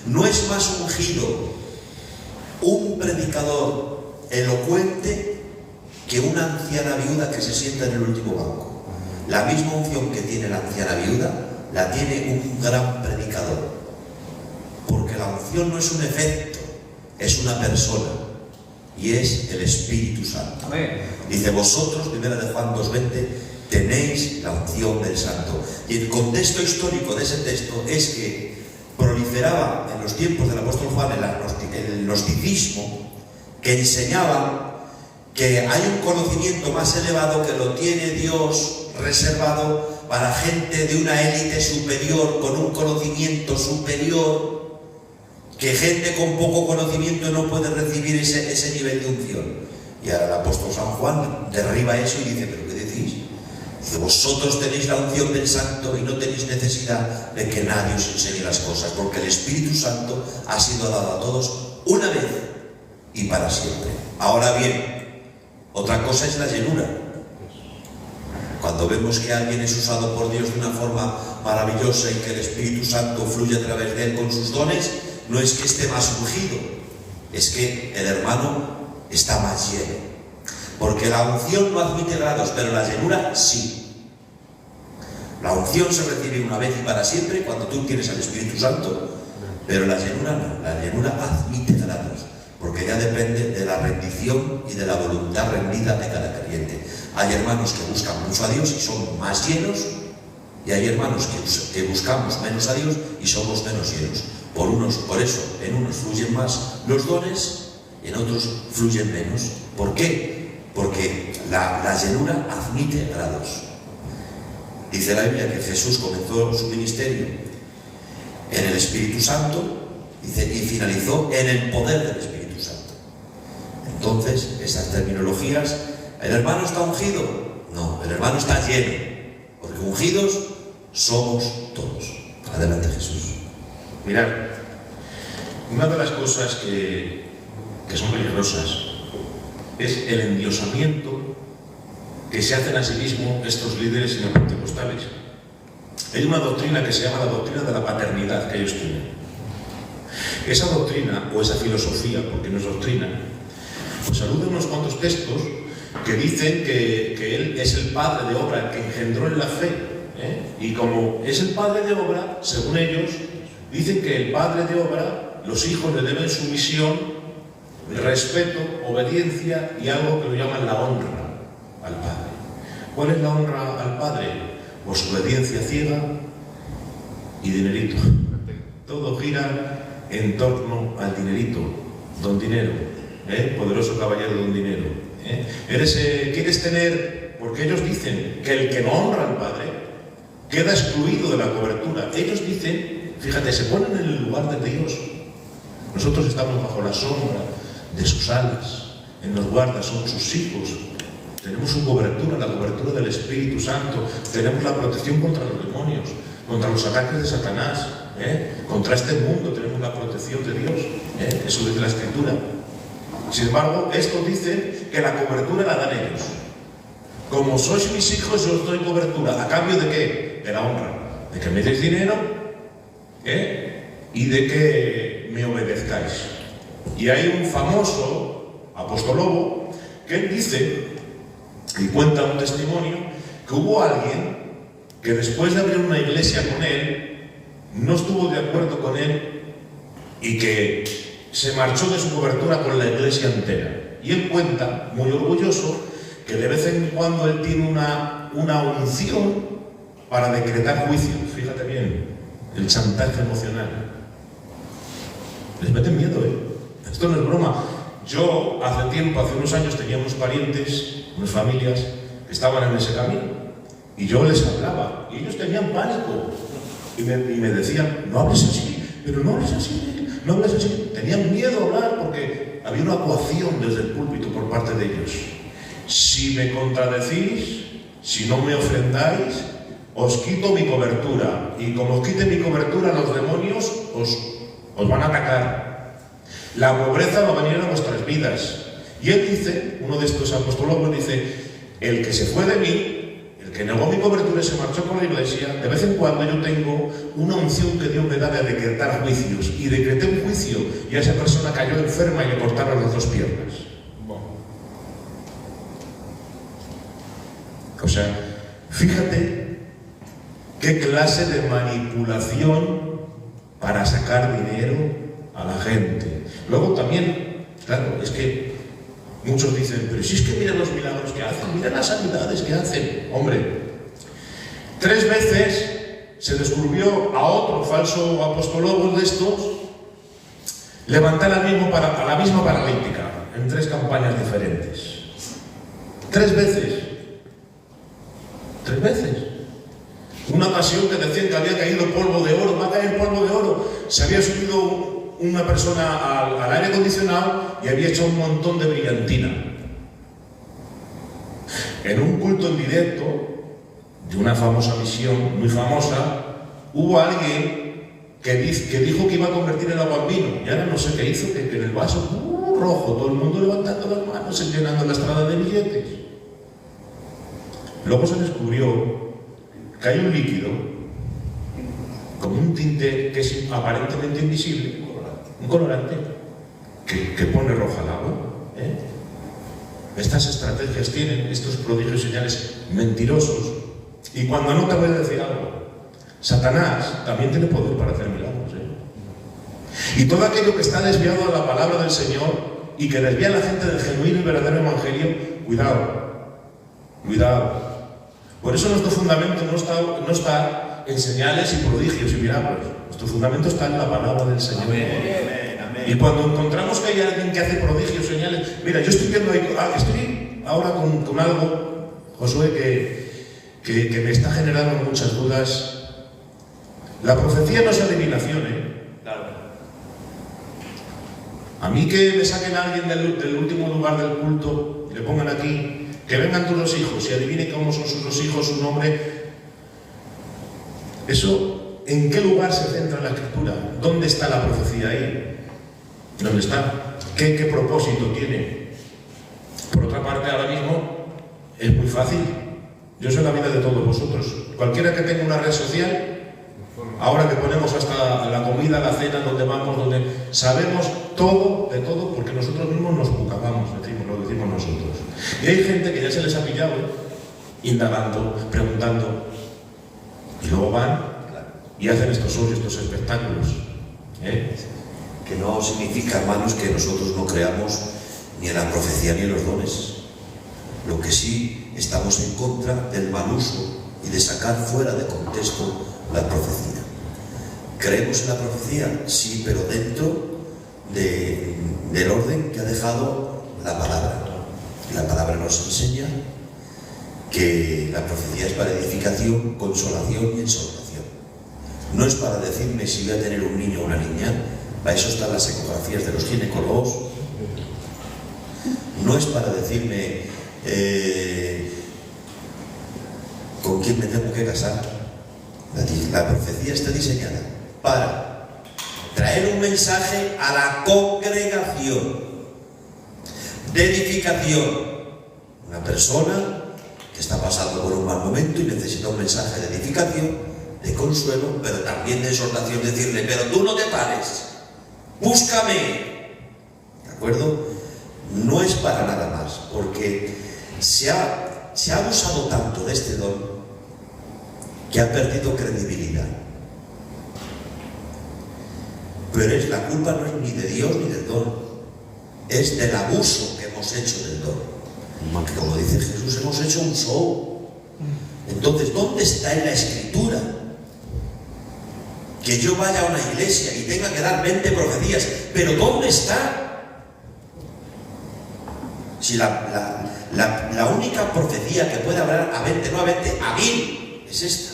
No es más ungido un predicador elocuente que una anciana viuda que se sienta en el último banco. La misma unción que tiene la anciana viuda la tiene un gran predicador, porque la unción no es un efecto, es una persona, y es el Espíritu Santo. Amén. Dice, vosotros, 1 de Juan 2:20, tenéis la unción del Santo. Y el contexto histórico de ese texto es que proliferaba en los tiempos del apóstol Juan el gnosticismo, que enseñaba que hay un conocimiento más elevado que lo tiene Dios reservado para gente de una élite superior, con un conocimiento superior, que gente con poco conocimiento no puede recibir ese nivel de unción. Y ahora el apóstol San Juan derriba eso y dice, ¿pero qué decís? Dice, vosotros tenéis la unción del Santo y no tenéis necesidad de que nadie os enseñe las cosas, porque el Espíritu Santo ha sido dado a todos una vez y para siempre. Ahora bien, otra cosa es la llenura. Cuando vemos que alguien es usado por Dios de una forma maravillosa y que el Espíritu Santo fluye a través de él con sus dones, no es que esté más ungido, es que el hermano está más lleno. Porque la unción no admite grados, pero la llenura sí. La unción se recibe una vez y para siempre cuando tú tienes al Espíritu Santo, pero la llenura no, la llenura admite grados, porque ya depende de la rendición y de la voluntad rendida de cada creyente. Hay hermanos que buscan mucho a Dios y son más llenos, y hay hermanos que buscamos menos a Dios y somos menos llenos. Por eso, en unos fluyen más los dones, en otros fluyen menos. ¿Por qué? Porque la llenura admite grados. Dice la Biblia que Jesús comenzó su ministerio en el Espíritu Santo, dice, y finalizó en el poder del Espíritu Santo. Entonces, esas terminologías, ¿el hermano está ungido? No, el hermano está lleno, porque ungidos somos todos. Adelante, Jesús. Mirad, una de las cosas que son peligrosas es el endiosamiento que se hacen a sí mismos estos líderes neopentecostales. Hay una doctrina que se llama la doctrina de la paternidad que ellos tienen. Esa doctrina, o esa filosofía, porque no es doctrina, pues alude a unos cuantos textos que dicen que Él es el padre de obra, el que engendró en la fe. Y como es el padre de obra, según ellos, dicen que el padre de obra, los hijos le deben sumisión, respeto, obediencia y algo que lo llaman la honra al padre. ¿Cuál es la honra al padre? Pues obediencia ciega y dinerito. Todo gira en torno al dinerito. Don Dinero, poderoso caballero Don Dinero. ¿Quieres tener? Porque ellos dicen que el que no honra al padre queda excluido de la cobertura. Ellos dicen, fíjate, se ponen en el lugar de Dios. Nosotros estamos bajo la sombra de sus alas. Él nos guarda, somos sus hijos. Tenemos su cobertura, la cobertura del Espíritu Santo. Tenemos la protección contra los demonios, contra los ataques de Satanás. Contra este mundo tenemos la protección de Dios. Eso dice la Escritura. Sin embargo, esto dice que la cobertura la dan ellos. Como sois mis hijos, yo os doy cobertura. ¿A cambio de qué? De la honra. De que me deis dinero y de que me obedezcáis. Y hay un famoso apostolobo que él dice y cuenta un testimonio que hubo alguien que después de abrir una iglesia con él no estuvo de acuerdo con él y que se marchó de su cobertura con la iglesia entera. Y él cuenta, muy orgulloso, que de vez en cuando él tiene una unción para decretar juicio. Fíjate bien, el chantaje emocional. Les meten miedo, Esto no es broma. Yo hace unos años, tenía unos parientes, unas familias que estaban en ese camino. Y yo les hablaba, y ellos tenían pánico. Y me decían, no hables así, pero no hables así, no hables así. Tenían miedo a hablar porque había una coacción desde el púlpito por parte de ellos. Si me contradecís, si no me ofrendáis, os quito mi cobertura. Y como os quite mi cobertura, los demonios os van a atacar. La pobreza va a venir a vuestras vidas. Y él dice, uno de estos apostólogos dice, el que se fue de mí, el que negó mi cobertura y se marchó con la iglesia, de vez en cuando yo tengo una unción que Dios me da de decretar juicios. Y decreté un juicio y a esa persona cayó enferma y le cortaron las 2 piernas. O sea, fíjate qué clase de manipulación para sacar dinero a la gente. Luego también, claro, es que muchos dicen, pero si es que mira los milagros que hacen, mira las sanidades que hacen. Hombre, 3 veces se descubrió a otro falso apostologos de estos levantar a la misma paralítica. en 3 campañas diferentes. 3 veces. 3 veces. Una ocasión que decían que había caído polvo de oro, va a caer polvo de oro. Se había subido una persona al aire acondicionado y había hecho un montón de brillantina. En un culto en directo de una famosa misión, muy famosa, hubo alguien que dijo que iba a convertir el agua en vino. Y ahora no sé qué hizo, que en el vaso rojo, todo el mundo levantando las manos, llenando la estrada de billetes. Luego se descubrió que hay un líquido con un tinte que es aparentemente invisible, un colorante, que pone roja el agua. Estas estrategias tienen estos prodigios señales mentirosos. Y cuando no te voy a decir algo, Satanás también tiene poder para hacer milagros. Y todo aquello que está desviado de la palabra del Señor y que desvía a la gente del genuino y verdadero evangelio, cuidado, cuidado. Por eso nuestro fundamento no está en señales y prodigios y milagros. Nuestro fundamento está en la palabra del Señor. Amén, amén. Y cuando encontramos que hay alguien que hace prodigios, señales... Mira, yo estoy viendo ahí, estoy ahora con algo, Josué, que me está generando muchas dudas. La profecía no es adivinación, Claro. A mí que me saquen a alguien del último lugar del culto, le pongan aquí, que vengan todos los hijos y adivinen cómo son sus hijos, su nombre. Eso, ¿en qué lugar se centra la Escritura? ¿Dónde está la profecía ahí? ¿Dónde está? ¿Qué propósito tiene? Por otra parte, ahora mismo es muy fácil. Yo soy la vida de todos vosotros. Cualquiera que tenga una red social, ahora que ponemos hasta la comida, la cena, donde vamos, donde sabemos todo de todo, porque nosotros mismos nos bucabamos, lo decimos nosotros. Y hay gente que ya se les ha pillado, indagando, preguntando, y luego van y hacen estos shows, estos espectáculos. Que no significa, hermanos, que nosotros no creamos ni en la profecía ni en los dones. Lo que sí, estamos en contra del mal uso y de sacar fuera de contexto la profecía. ¿Creemos en la profecía? Sí, pero dentro del orden que ha dejado la palabra. La palabra nos enseña que la profecía es para edificación, consolación y exhortación. No es para decirme si voy a tener un niño o una niña. Para eso están las ecografías de los ginecólogos. No es para decirme con quién me tengo que casar. La profecía está diseñada para traer un mensaje a la congregación de edificación. Una persona que está pasando por un mal momento y necesita un mensaje de edificación, de consuelo, pero también de exhortación, decirle, pero tú no te pares, búscame. ¿De acuerdo? No es para nada más, porque se ha abusado tanto de este don que ha perdido credibilidad. Pero la culpa no es ni de Dios ni del don, es del abuso que hemos hecho del don. Porque como dice Jesús, hemos hecho un show. Entonces, ¿dónde está en la Escritura que yo vaya a una iglesia y tenga que dar 20 profecías? Pero ¿dónde está? Si la única profecía que puede hablar a 20, no a 20, a 1000, es esta.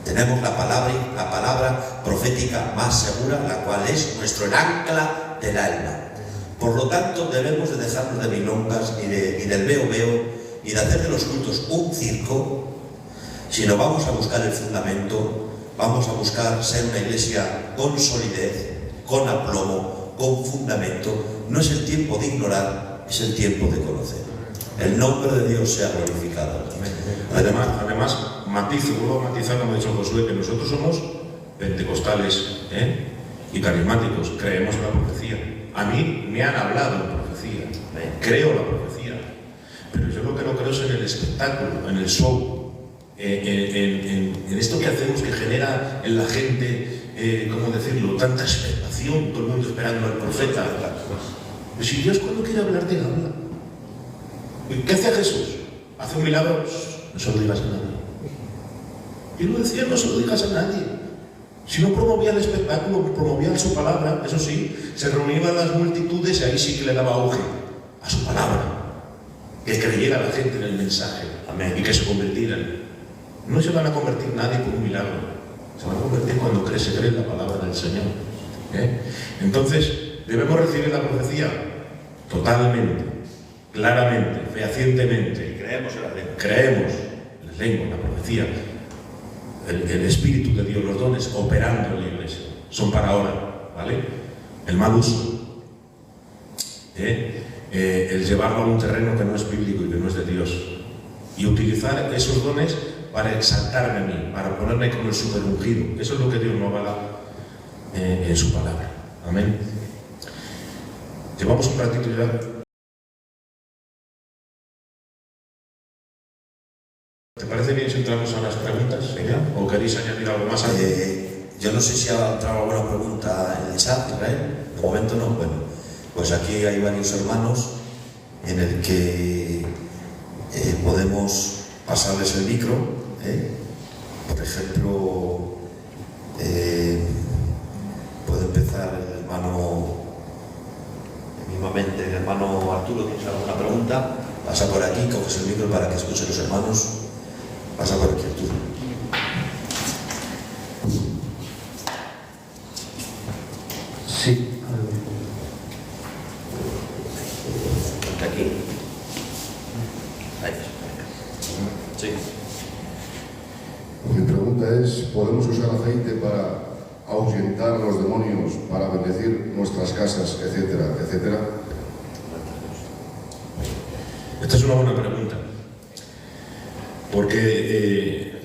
Tenemos la palabra profética más segura, la cual es nuestro ancla del alma. Por lo tanto, debemos de dejarnos de milongas, ni del veo, ni de hacer de los cultos un circo, sino vamos a buscar el fundamento, vamos a buscar ser una iglesia con solidez, con aplomo, con fundamento. No es el tiempo de ignorar, es el tiempo de conocer. El nombre de Dios sea glorificado. Además, vuelvo a matizar, como ha dicho Josué, que nosotros somos pentecostales y carismáticos, creemos en la profecía. A mí me han hablado en profecía, creo la profecía, pero yo lo que no creo es en el espectáculo, en el show, en esto que hacemos que genera en la gente, ¿cómo decirlo?, tanta expectación, todo el mundo esperando al profeta. Pero si Dios cuando quiere hablar te habla. ¿Qué hace Jesús? Hace un milagro, no se lo digas a nadie. Y lo decía, no se lo digas a nadie. Si no promovía el espectáculo, promovía su palabra, eso sí, se reunían las multitudes y ahí sí que le daba auge a su palabra, que creyera la gente en el mensaje. Amén. Y que se convirtieran. No se van a convertir nadie por un milagro, se van a convertir cuando se cree en la palabra del Señor. Entonces, debemos recibir la profecía totalmente, claramente, fehacientemente. Y creemos en la lengua. Creemos en la lengua, en la profecía, el Espíritu de Dios, los dones operando en la iglesia. Son para ahora, ¿vale? El mal uso, el llevarlo a un terreno que no es bíblico y que no es de Dios. Y utilizar esos dones para exaltarme a mí, para ponerme como el superungido. Eso es lo que Dios nos va a dar en su palabra. Amén. Llevamos un ratito ya. ¿Te parece bien si entramos a las preguntas? Venga. ¿O queréis añadir algo más? Yo no sé si ha entrado alguna pregunta en el chat, Israel. De momento no. Bueno, pues aquí hay varios hermanos en el que podemos pasarles el micro. Por ejemplo, puede empezar el hermano, mismamente el hermano Arturo. ¿Tienes alguna pregunta? Pasa por aquí, coges el micro para que escuchen los hermanos. Pasa por aquí, Arturo. Sí. Aquí. Ahí. Sí. Mi pregunta es, ¿podemos usar aceite para ahuyentar a los demonios, para bendecir nuestras casas, etcétera, etcétera? Esta es una buena pregunta. Porque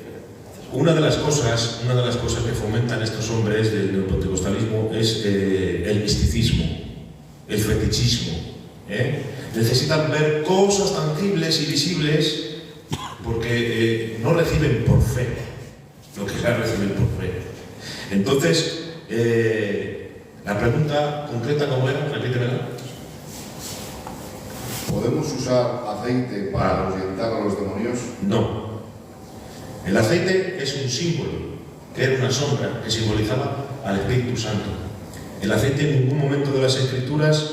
una de las cosas que fomentan estos hombres del neopentecostalismo es el misticismo, el fetichismo. Necesitan ver cosas tangibles y visibles porque no reciben por fe lo que ya reciben por fe. Entonces, la pregunta concreta, ¿cómo era? Repítemela. ¿Podemos usar aceite para ahuyentar a los demonios? No. El aceite es un símbolo, que era una sombra que simbolizaba al Espíritu Santo. El aceite en ningún momento de las Escrituras,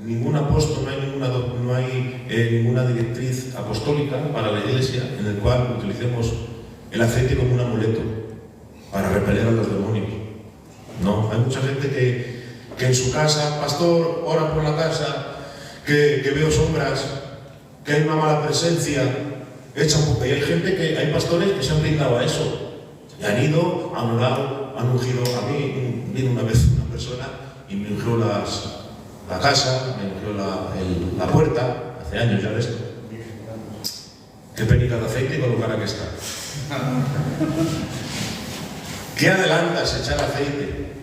ningún apóstol, no hay ninguna directriz apostólica para la Iglesia en el cual utilicemos el aceite como un amuleto para repeler a los demonios. No, hay mucha gente que en su casa, pastor, ora por la casa, que veo sombras, que hay una mala presencia, y hay gente hay pastores que se han brindado a eso, y han ido, han orado, han ungido. A mí vino una vez una persona y me ungió la casa, me ungió la puerta, hace años ya de esto. Qué penica de aceite y con lo cara que está. ¿Qué adelantas echar aceite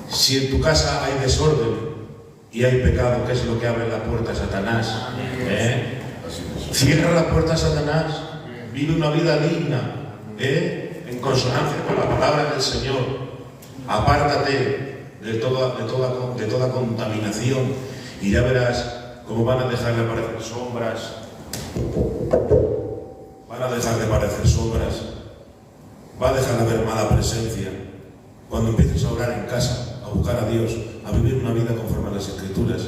si en tu casa hay desorden y hay pecado, que es lo que abre la puerta a Satanás? Cierra la puerta a Satanás, vive una vida digna, en consonancia con la palabra del Señor. Apártate de toda contaminación y ya verás cómo van a dejar de aparecer sombras. Van a dejar de aparecer sombras. Va a dejar de haber mala presencia. Cuando empieces a orar en casa, a buscar a Dios, a vivir una vida conforme a las Escrituras,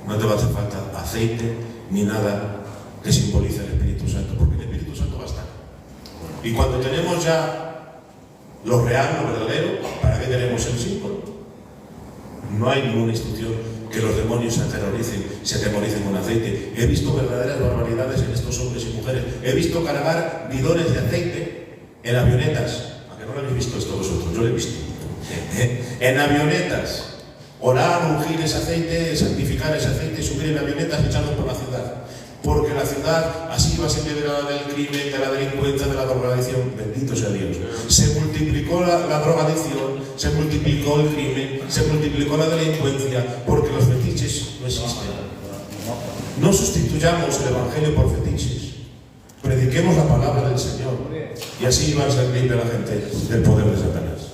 no te va a hacer falta aceite ni nada que simbolice el Espíritu Santo, porque el Espíritu Santo va a estar. Y cuando tenemos ya lo real, lo verdadero, ¿para qué queremos el símbolo? No hay ninguna instrucción que los demonios se atemoricen con aceite. He visto verdaderas barbaridades en estos hombres y mujeres. He visto cargar bidones de aceite en avionetas. ¿A que no lo habéis visto esto vosotros? Yo lo he visto. En avionetas. Orar, ungir ese aceite, santificar ese aceite, subir en avionetas echando por la ciudad. Porque la ciudad así va a ser liberada del crimen, de la delincuencia, de la drogadicción. Bendito sea Dios. Se multiplicó la drogadicción, se multiplicó el crimen, se multiplicó la delincuencia, porque los fetiches no existen. No sustituyamos el Evangelio por fetiches. Prediquemos la palabra del Señor y así va a ser libre la gente del poder de Satanás.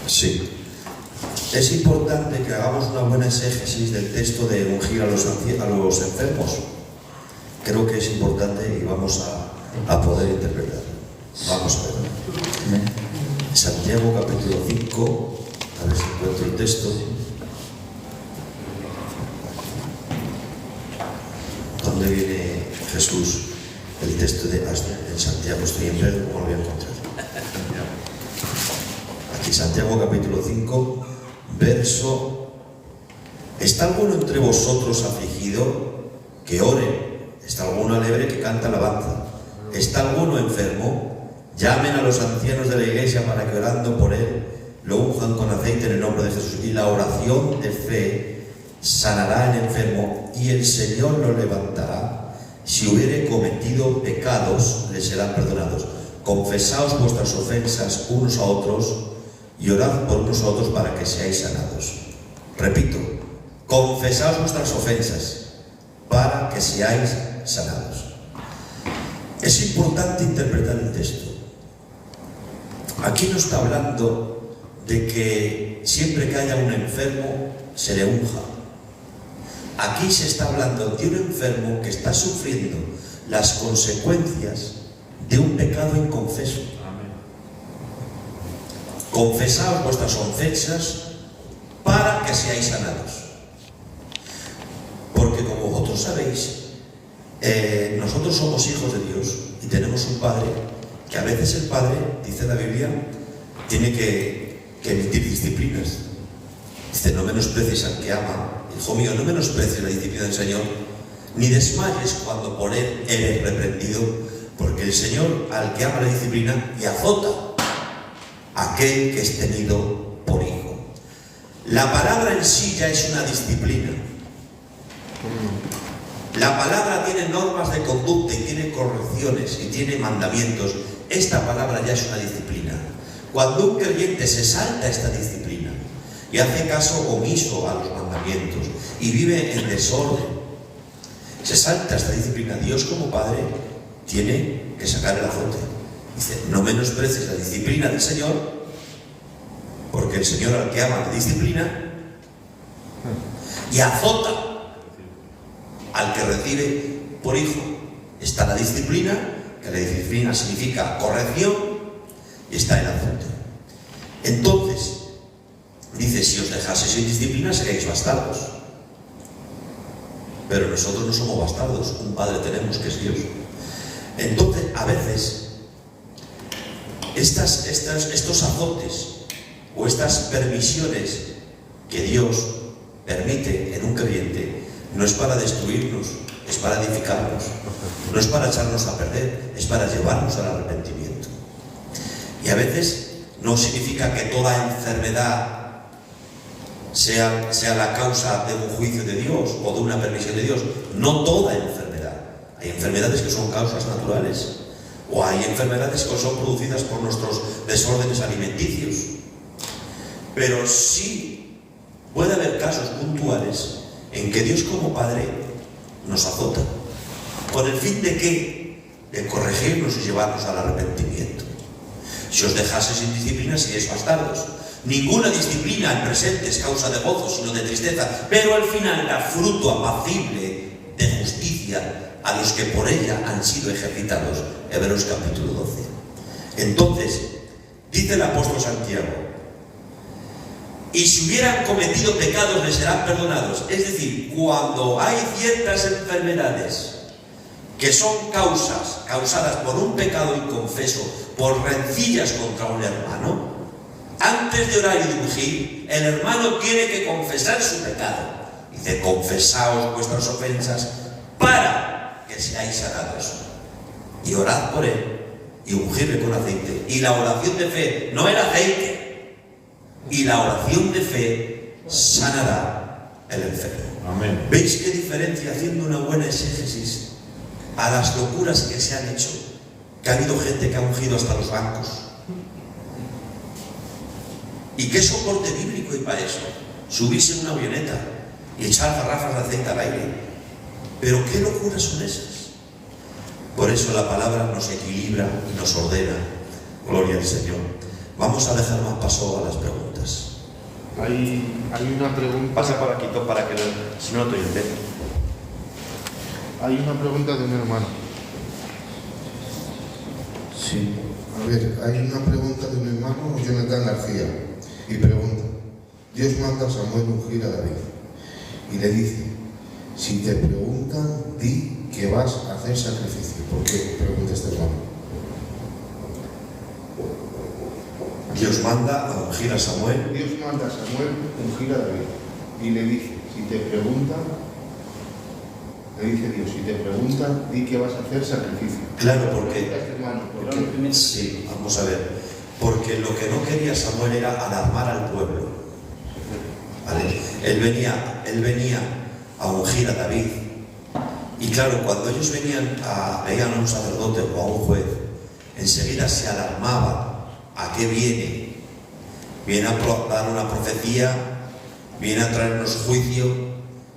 Sí. Es importante que hagamos una buena exégesis del texto de ungir a los enfermos. Creo que es importante y vamos a poder interpretar. Vamos a ver. Santiago capítulo 5, a ver si encuentro el texto. ¿Dónde viene Jesús? El texto de en Santiago, estoy en verde, ¿cómo lo voy a encontrar? Aquí Santiago capítulo 5, verso: ¿Está alguno entre vosotros afligido? Que ore. ¿Está alguno alegre? Que cante alabanza. ¿Está alguno enfermo? Llamen a los ancianos de la iglesia para que orando por él lo unjan con aceite en el nombre de Jesús. Y la oración de fe sanará al enfermo y el Señor lo levantará. Si hubiere cometido pecados, le serán perdonados. Confesaos vuestras ofensas unos a otros y orad por unos a otros para que seáis sanados. Repito, confesaos vuestras ofensas para que seáis sanados. Es importante interpretar el texto. Aquí no está hablando de que siempre que haya un enfermo se le unja. Aquí se está hablando de un enfermo que está sufriendo las consecuencias de un pecado inconfeso. Confesaos vuestras ofensas para que seáis sanados. Porque como vosotros sabéis, nosotros somos hijos de Dios y tenemos un Padre que a veces el Padre, dice la Biblia, tiene que emitir disciplinas. Dice: no menosprecies al que ama. Hijo mío, no menosprecies la disciplina del Señor, ni desmayes cuando por él eres reprendido, porque el Señor al que ama la disciplina y azota a aquel que es tenido por hijo. La palabra en sí ya es una disciplina. La palabra tiene normas de conducta y tiene correcciones y tiene mandamientos. Esta palabra ya es una disciplina. Cuando un creyente se salta esta disciplina y hace caso omiso a los mandamientos y vive en desorden, se salta esta disciplina, Dios como Padre tiene que sacar el azote. Dice: no menosprecies la disciplina del Señor, porque el Señor al que ama la disciplina y azota al que recibe por hijo. Está la disciplina, que la disciplina significa corrección, y está el azote. Entonces dice: si os dejaseis sin disciplina seréis bastardos. Pero nosotros no somos bastardos, un Padre tenemos que es Dios. Entonces a veces estos azotes o estas permisiones que Dios permite en un creyente no es para destruirnos, es para edificarnos. No es para echarnos a perder, es para llevarnos al arrepentimiento. Y a veces no significa que toda enfermedad sea la causa de un juicio de Dios o de una permisión de Dios. No toda enfermedad. Hay enfermedades que son causas naturales, o hay enfermedades que son producidas por nuestros desórdenes alimenticios. Pero sí puede haber casos puntuales en que Dios como Padre nos azota, con el fin de ¿qué? De corregirnos y llevarnos al arrepentimiento. Si os dejaseis sin disciplina seréis bastardos. Ninguna disciplina en presente es causa de gozo, sino de tristeza, pero al final da fruto apacible de justicia a los que por ella han sido ejercitados. Hebreos capítulo 12. Entonces, dice el apóstol Santiago: y si hubieran cometido pecados les serán perdonados. Es decir, cuando hay ciertas enfermedades que son causadas por un pecado inconfeso, por rencillas contra un hermano, antes de orar y de ungir, el hermano tiene que confesar su pecado. Dice: confesaos vuestras ofensas para que seáis sanados. Y orad por él y ungirle con aceite. Y la oración de fe, no el aceite, y la oración de fe sanará el enfermo. Amén. ¿Veis qué diferencia, haciendo una buena exégesis a las locuras que se han hecho? Que ha habido gente que ha ungido hasta los bancos. ¿Y qué soporte bíblico hay para eso? Subirse en una avioneta y echar garrafas de aceite al aire. Pero ¿qué locuras son esas? Por eso la palabra nos equilibra y nos ordena. Gloria al Señor. Vamos a dejar más paso a las preguntas. Hay una pregunta. Pasa por aquí, para que si no, no te entiendo. Hay una pregunta de un hermano. Sí. ver, hay una pregunta de un hermano, Jonathan García, y pregunta: Dios manda a Samuel ungir a David y le dice: si te preguntan, di que vas a hacer sacrificio. ¿Por qué pregunta este hermano? Dios manda a ungir a Samuel. Dios manda a Samuel ungir a David y le dice: si te preguntan, le dice Dios, si te preguntan, di que vas a hacer sacrificio. Claro, porque... Este hermano, ¿por qué? Sí, vamos a ver. Porque lo que no quería Samuel era alarmar al pueblo. ¿Vale? Él venía a ungir a David. Y claro, cuando ellos veían a un sacerdote o a un juez, enseguida se alarmaban. ¿A qué viene? Viene a dar una profecía, viene a traernos juicio.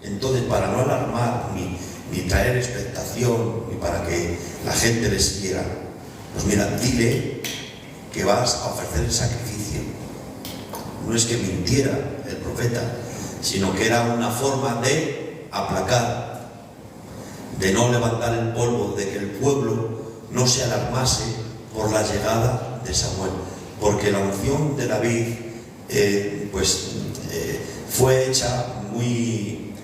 Entonces, para no alarmar ni traer expectación, ni para que la gente le siguiera, pues mira, dile que vas a ofrecer el sacrificio. No es que mintiera el profeta, sino que era una forma de aplacar, de no levantar el polvo, de que el pueblo no se alarmase por la llegada de Samuel. Porque la unción de David fue hecha muy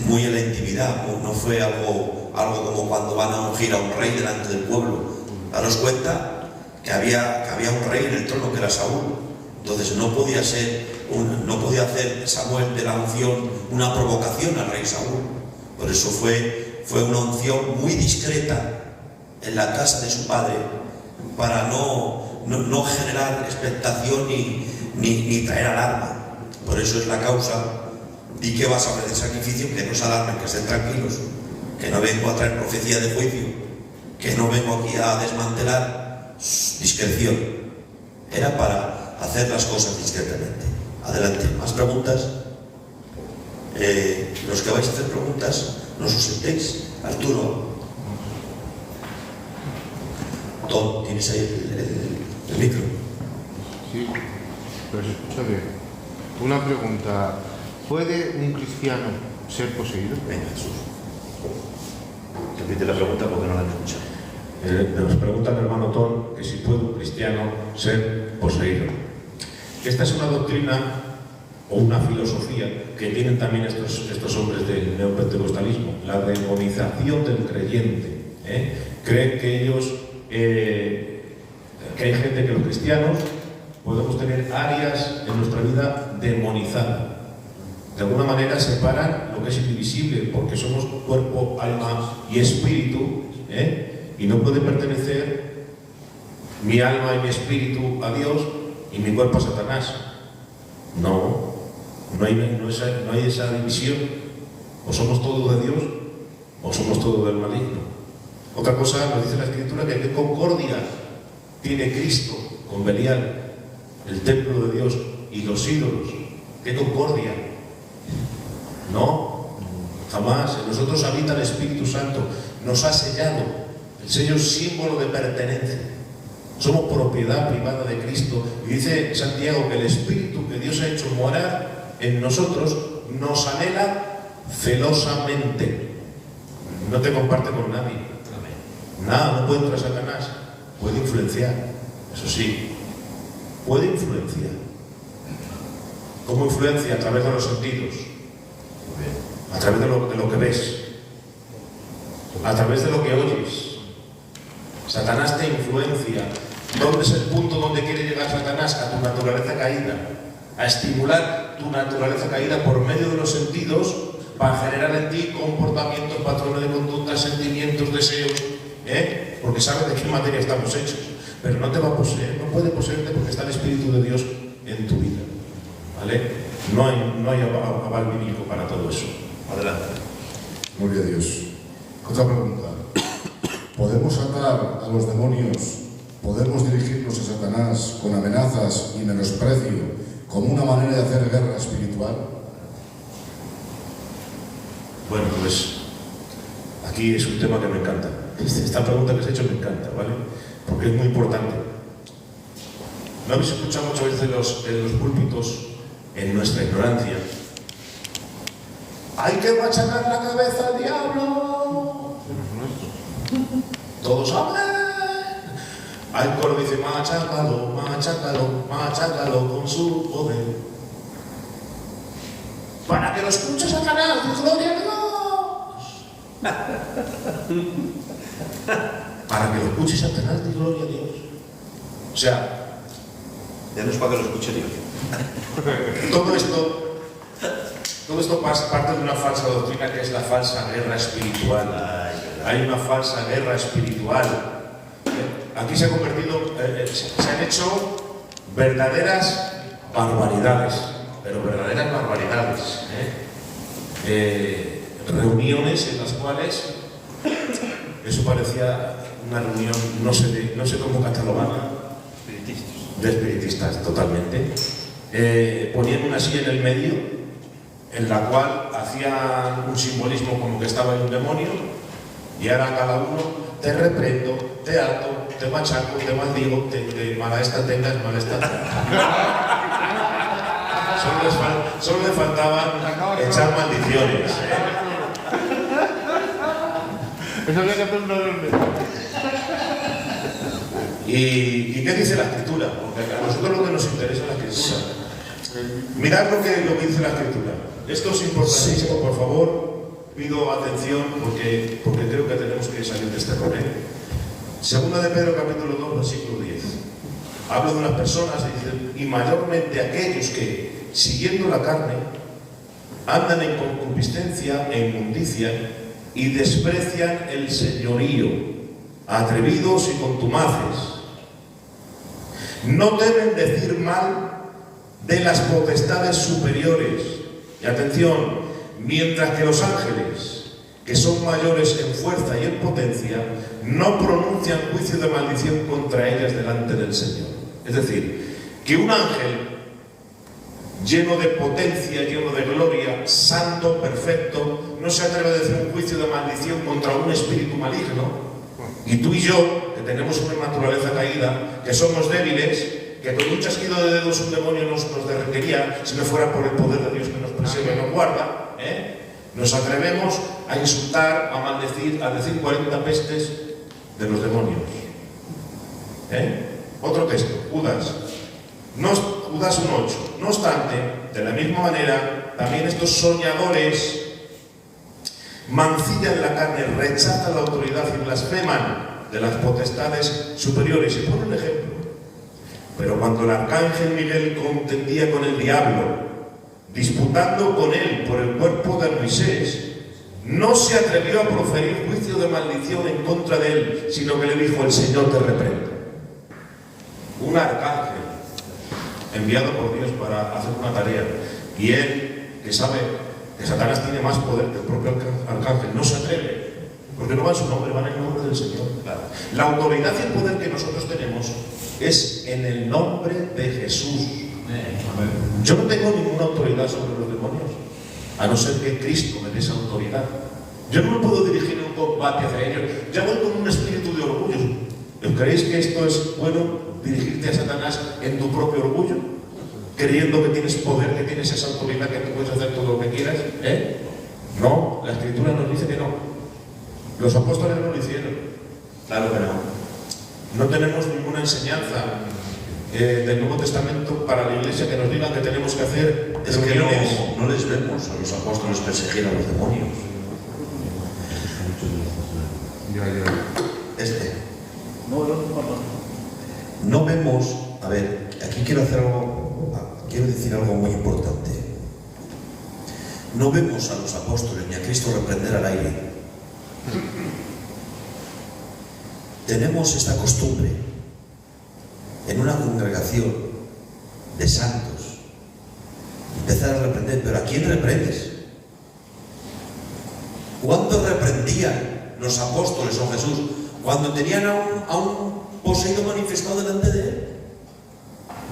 en la intimidad, no fue algo como cuando van a ungir a un rey delante del pueblo. Daros cuenta que había un rey en el trono, que era Saúl. Entonces no podía hacer Samuel de la unción una provocación al rey Saúl. Por eso fue una unción muy discreta en la casa de su padre, para no generar expectación ni traer alarma. Por eso es la causa. Di que vas a ofrecer sacrificio, que no se alarmen, que estén tranquilos, que no vengo a traer profecía de juicio, que no vengo aquí a desmantelar. Discreción. Era para hacer las cosas discretamente. Adelante, ¿más preguntas? Los que vais a hacer preguntas, no os sentéis. Arturo, Tom, ¿tienes ahí el micro? Sí, pero se escucha bien. Una pregunta: ¿puede un cristiano ser poseído? Venga, Jesús. Repite la pregunta porque no la he escuchado. Nos pregunta el hermano Tom que si puede un cristiano ser poseído. Esta es una doctrina o una filosofía que tienen también estos hombres del neopentecostalismo, la demonización del creyente. Creen que ellos, que hay gente, que los cristianos podemos tener áreas en nuestra vida demonizadas. De alguna manera separan lo que es indivisible, porque somos cuerpo, alma y espíritu, y no puede pertenecer mi alma y mi espíritu a Dios y mi cuerpo a Satanás. No hay esa división. O somos todo de Dios o somos todo del maligno. Otra cosa nos dice la Escritura, que qué concordia tiene Cristo con Belial, el templo de Dios y los ídolos. ¡Qué concordia! No, jamás. En nosotros habita el Espíritu Santo, nos ha sellado. El sello es símbolo de pertenencia. Somos propiedad privada de Cristo. Y dice Santiago que el Espíritu que Dios ha hecho morar en nosotros nos anhela celosamente. No te comparte con nadie. Nada, no puede entrar Satanás. Puede influenciar, eso sí. Puede influenciar. ¿Cómo influencia? A través de los sentidos. A través de lo que ves. A través de lo que oyes. Satanás te influencia. ¿Dónde es el punto donde quiere llegar Satanás? A tu naturaleza caída. A estimular tu naturaleza caída por medio de los sentidos, para generar en ti comportamientos, patrones de conducta, sentimientos, deseos, porque sabe de qué materia estamos hechos. Pero no te va a poseer, no puede poseerte, porque está el Espíritu de Dios en tu vida. ¿Vale? No hay aval bíblico para todo eso. Adelante. Gloria a Dios. Otra pregunta. ¿Podemos atar a los demonios? ¿Podemos dirigirnos a Satanás con amenazas y menosprecio como una manera de hacer guerra espiritual? Bueno, pues aquí es un tema que me encanta. Esta pregunta que has hecho me encanta, ¿vale? Porque es muy importante. ¿No habéis escuchado muchas veces en los púlpitos, en nuestra ignorancia: hay que machacar la cabeza al diablo? Todos amén. Al coro dice, machácalo, machácalo, machácalo con su poder. Para que lo escuche Satanás, gloria a Dios. Para que lo escuche Satanás, di gloria a Dios. O sea, Ya no es para que lo escuche Dios. todo esto parte de una falsa doctrina que es la falsa guerra espiritual. Hay una falsa guerra espiritual. Aquí se ha convertido, se han hecho verdaderas barbaridades, pero verdaderas barbaridades. Reuniones en las cuales eso parecía una reunión, no sé cómo catalogarla, de espiritistas, totalmente. Ponían una silla en el medio, en la cual hacían un simbolismo como que estaba en un demonio, y ahora cada uno, te reprendo, te ato, te machaco, te maldigo, te mala esta tengas, mala esta tengas. Solo le faltaban echar maldiciones. Eso había que hacer una reunión. ¿Y qué dice la Escritura? Porque a nosotros lo que nos interesa es la Escritura. Mirad lo que dice la Escritura. Esto es importantísimo, por favor. Pido atención porque creo que tenemos que salir de este problema. Segunda de Pedro, capítulo 2, versículo 10. Habla de unas personas y dice, y mayormente aquellos que, siguiendo la carne, andan en concupiscencia e inmundicia y desprecian el señorío, atrevidos y contumaces. No deben decir mal de las potestades superiores. Y atención, mientras que los ángeles, que son mayores en fuerza y en potencia, no pronuncian juicio de maldición contra ellas delante del Señor. Es decir, que un ángel lleno de potencia, lleno de gloria, santo, perfecto, no se atreve a decir un juicio de maldición contra un espíritu maligno. Y tú y yo, que tenemos una naturaleza caída, que somos débiles, que con un chasquido de dedos un demonio nos derretería si no fuera por el poder de Dios que nos preserva y nos guarda, nos atrevemos a insultar, a maldecir, a decir 40 pestes de los demonios. Otro texto, Judas 1:8. No obstante, de la misma manera, también estos soñadores mancillan la carne, rechazan la autoridad y blasfeman de las potestades superiores. Y pone un ejemplo. Pero cuando el arcángel Miguel contendía con el diablo, disputando con él por el cuerpo de Moisés, no se atrevió a proferir juicio de maldición en contra de él, sino que le dijo, el Señor te reprenda. Un arcángel enviado por Dios para hacer una tarea, y él, que sabe que Satanás tiene más poder que el propio arcángel, no se atreve, porque no va en su nombre, va en el nombre del Señor. Claro. La autoridad y el poder que nosotros tenemos es en el nombre de Jesús. Yo no tengo ninguna autoridad sobre los demonios, a no ser que Cristo me dé esa autoridad. Yo no me puedo dirigir en un combate hacia ellos. Ya voy con un espíritu de orgullo. ¿Creéis que esto es bueno, dirigirte a Satanás en tu propio orgullo? Creyendo que tienes poder, que tienes esa autoridad, que tú puedes hacer todo lo que quieras. No, la Escritura nos dice que no. Los apóstoles no lo hicieron. Claro que no. No tenemos ninguna enseñanza del Nuevo Testamento para la Iglesia que nos diga que tenemos que hacer Es que reuniones. no les vemos a los apóstoles perseguir a los demonios. No vemos, a ver, aquí quiero decir algo muy importante. No vemos a los apóstoles ni a Cristo reprender al aire. Tenemos esta costumbre en una congregación de santos empezar a reprender, pero ¿a quién reprendes? ¿Cuándo reprendían los apóstoles o Jesús? Cuando tenían a un poseído manifestado delante de él.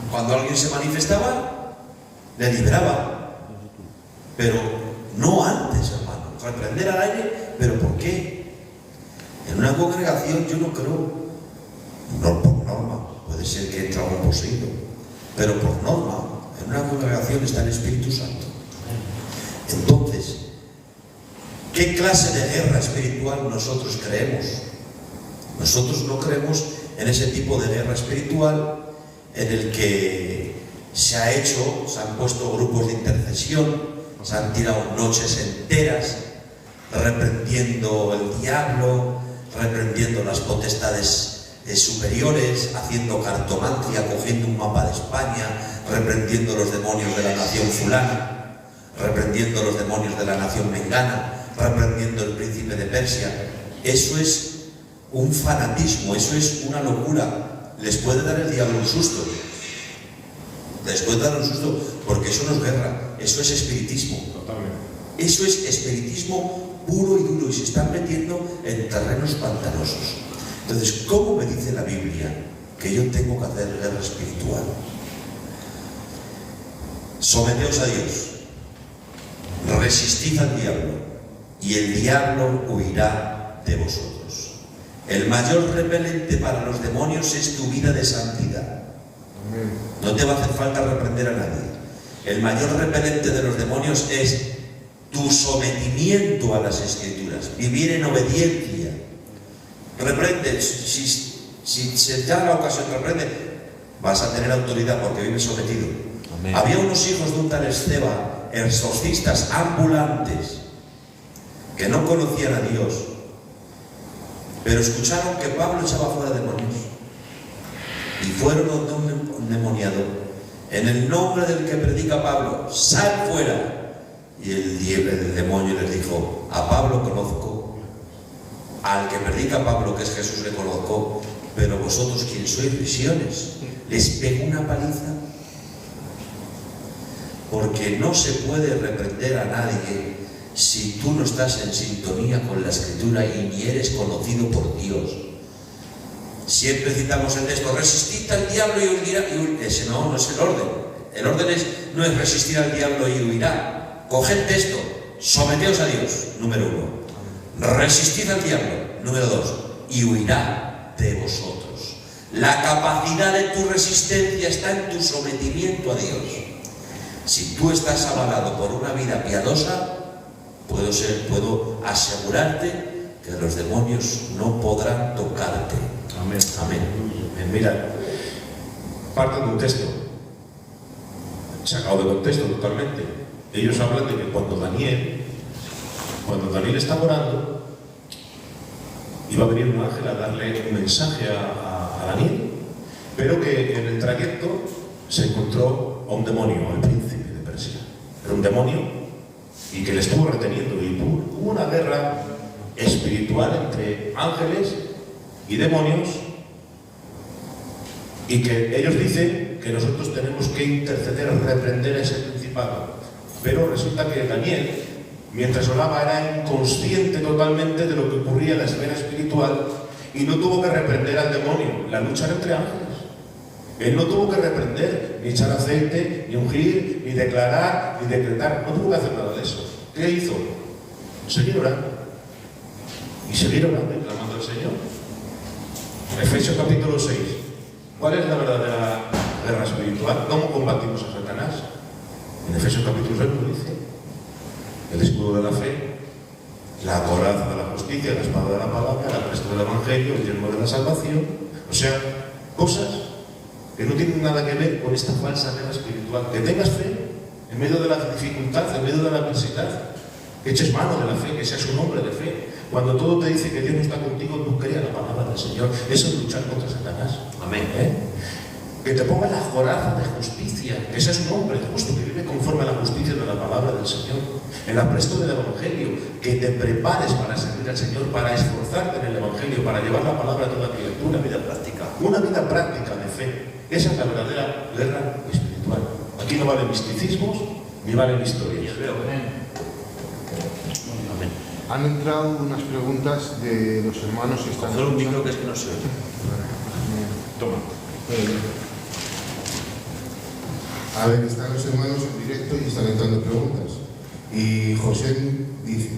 Cuando alguien se manifestaba, le libraba. Pero no antes, hermano. Reprender al aire, ¿pero por qué? En una congregación yo no creo, no por norma, puede ser que entre algún poseído, pero por norma, en una congregación está el Espíritu Santo. Entonces, ¿qué clase de guerra espiritual nosotros creemos? Nosotros no creemos en ese tipo de guerra espiritual en el que se han puesto grupos de intercesión, se han tirado noches enteras reprendiendo el diablo, reprendiendo las potestades superiores, haciendo cartomancia, cogiendo un mapa de España, reprendiendo los demonios de la nación fulana, reprendiendo los demonios de la nación mengana, reprendiendo el príncipe de Persia. Eso es un fanatismo, eso es una locura. Les puede dar el diablo un susto, les puede dar un susto, porque eso no es guerra, eso es espiritismo. Totalmente. Eso es espiritismo puro y duro, y se están metiendo en terrenos pantanosos. Entonces, ¿cómo me dice la Biblia que yo tengo que hacer guerra espiritual? Someteos a Dios, resistid al diablo, y el diablo huirá de vosotros. El mayor repelente para los demonios es tu vida de santidad. No te va a hacer falta reprender a nadie. El mayor repelente de los demonios es tu sometimiento a las Escrituras, vivir en obediencia. Reprende, si se da la ocasión, reprende, vas a tener autoridad porque vives sometido. Amén. Había unos hijos de un tal Esteban, exorcistas ambulantes, que no conocían a Dios, pero escucharon que Pablo echaba fuera demonios y fueron donde un endemoniado, en el nombre del que predica Pablo, sal fuera. Y el demonio les dijo: a Pablo conozco, al que predica Pablo, que es Jesús, le conozco, pero vosotros, ¿quién sois? Visiones. Les pegó una paliza, porque no se puede reprender a nadie si tú no estás en sintonía con la Escritura y ni eres conocido por Dios. Siempre citamos el texto: resistid al diablo y huirá. Ese no es el orden. El orden no es resistir al diablo y huirá. Coged esto: someteos a Dios, número 1. Resistid al diablo, número 2, y huirá de vosotros. La capacidad de tu resistencia está en tu sometimiento a Dios. Si tú estás avalado por una vida piadosa, puedo asegurarte que los demonios no podrán tocarte. Amén. Amén. Mira, parte de un texto sacado de contexto totalmente. Ellos hablan de que cuando Daniel estaba orando, iba a venir un ángel a darle un mensaje a Daniel, pero que en el trayecto se encontró a un demonio, al príncipe de Persia. Era un demonio y que le estuvo reteniendo, y hubo una guerra espiritual entre ángeles y demonios, y que ellos dicen que nosotros tenemos que interceder, reprender a ese principado. Pero resulta que Daniel, mientras oraba, era inconsciente totalmente de lo que ocurría en la esfera espiritual, y no tuvo que reprender al demonio. La lucha era entre ángeles. Él no tuvo que reprender, ni echar aceite, ni ungir, ni declarar, ni decretar. No tuvo que hacer nada de eso. ¿Qué hizo? Seguir orando. Y seguir orando y clamando al Señor. Efesios capítulo 6. ¿Cuál es la verdadera guerra espiritual? ¿Cómo combatimos a Satanás? En Efesios capítulo 6 lo dice: el escudo de la fe, la coraza de la justicia, la espada de la palabra, el apresto del evangelio, el yelmo de la salvación. O sea, cosas que no tienen nada que ver con esta falsa guerra espiritual. Que tengas fe en medio de la dificultad, en medio de la adversidad, que eches mano de la fe, que seas un hombre de fe. Cuando todo te dice que Dios no está contigo, tú creas la palabra del Señor. Eso es luchar contra Satanás. Amén. Que te ponga la coraza de justicia, que seas un hombre justo, que vive conforme a la justicia de la palabra del Señor. El apresto del evangelio, que te prepares para servir al Señor, para esforzarte en el evangelio, para llevar la palabra a toda criatura. Una vida práctica. Una vida práctica de fe. Esa es la verdadera guerra espiritual. Aquí no valen misticismos ni valen historias. Amén. Han entrado unas preguntas de los hermanos que están... Coger un micro, que es que no se oye. Toma. A ver, están los hermanos en directo y están entrando preguntas. Y José dice: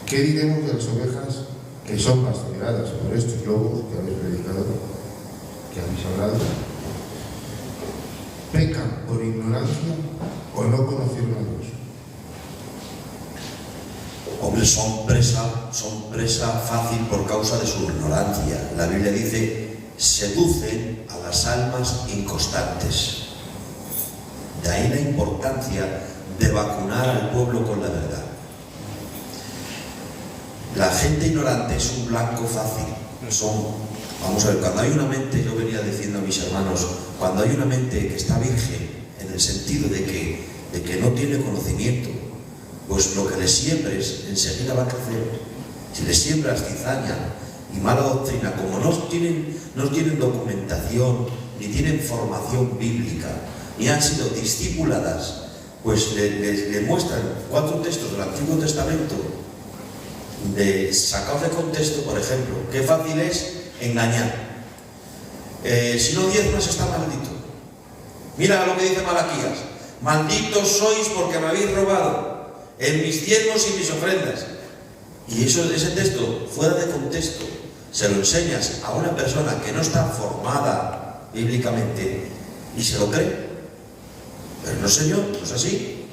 ¿qué diremos de las ovejas que son pastoreadas por estos lobos que habéis predicado, que habéis hablado? ¿Pecan por ignorancia o no conocieron a Dios? Hombre, son presa fácil por causa de su ignorancia. La Biblia dice seducen a las almas inconstantes. De ahí la importancia de vacunar al pueblo con la verdad. La gente ignorante es un blanco fácil. Vamos a ver, cuando hay una mente, yo venía diciendo a mis hermanos, cuando hay una mente que está virgen, en el sentido de que no tiene conocimiento, pues lo que le siembres enseguida va a crecer. Si le siembras cizaña y mala doctrina, como no tienen documentación, ni tienen formación bíblica, ni han sido discipuladas, pues le muestran 4 textos del Antiguo Testamento sacados de contexto. Por ejemplo, qué fácil es engañar. Si no diezmas está maldito. Mira lo que dice Malaquías: malditos sois porque me habéis robado en mis diezmos y mis ofrendas. Y ese texto, fuera de contexto, se lo enseñas a una persona que no está formada bíblicamente y se lo cree. Pero no, señor, no es así,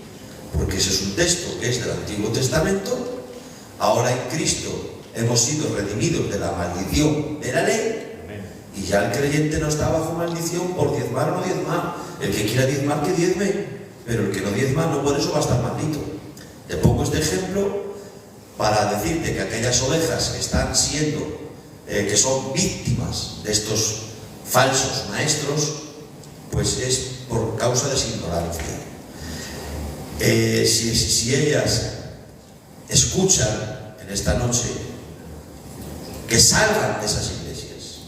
porque ese es un texto que es del Antiguo Testamento. Ahora en Cristo hemos sido redimidos de la maldición de la ley, y ya el creyente no está bajo maldición por diezmar o no diezmar. El que quiera diezmar, que diezme, pero el que no diezma no por eso va a estar maldito. Te pongo este ejemplo para decirte que aquellas ovejas que están siendo, que son víctimas de estos falsos maestros, pues es por causa de su ignorancia. Si ellas escuchan en esta noche, que salgan de esas iglesias,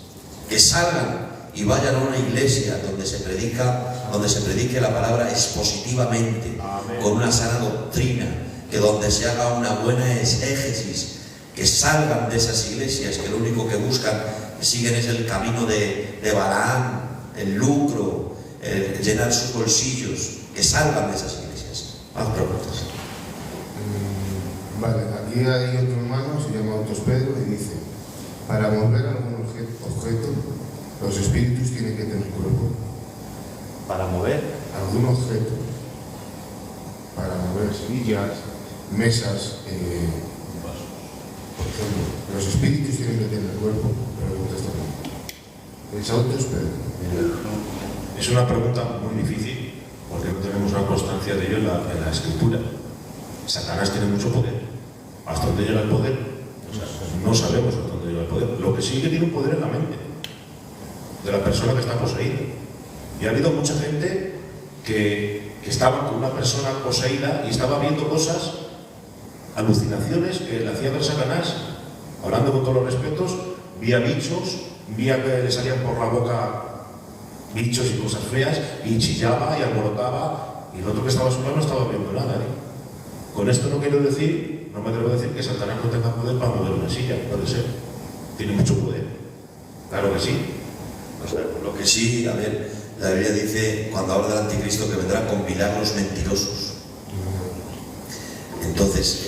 que salgan y vayan a una iglesia donde se predique la palabra expositivamente, con una sana doctrina, que donde se haga una buena exégesis, que salgan de esas iglesias que lo único que buscan, siguen es el camino de Balaam, el lucro, llenar sus bolsillos, que salgan de esas iglesias. Más preguntas. Vale, aquí hay otro hermano, se llama Autos Pedro, y dice: para mover algún objeto, los espíritus tienen que tener cuerpo. ¿Para mover? Algún objeto, para mover sillas, mesas, por ejemplo, los espíritus tienen que tener cuerpo, pero el testamento. Es Autos Pedro. Es una pregunta muy difícil, porque no tenemos una constancia de ello en la Escritura. Satanás tiene mucho poder. ¿Hasta dónde llega el poder? O sea, no sabemos hasta dónde llega el poder. Lo que sí que tiene un poder en la mente de la persona que está poseída. Y ha habido mucha gente que estaba con una persona poseída y estaba viendo cosas, alucinaciones que le hacía ver Satanás, hablando con todos los respetos, vía bichos, vía que le salían por la boca bichos y cosas feas, y chillaba y alborotaba, y el otro que estaba a su lado no estaba viendo nada, Con esto no quiero decir, no me atrevo a decir que Satanás no tenga poder para mover una silla, puede ser. Tiene mucho poder. Claro que sí. O sea, lo que sí, a ver, la Biblia dice, cuando habla del anticristo, que vendrá con milagros mentirosos. Entonces,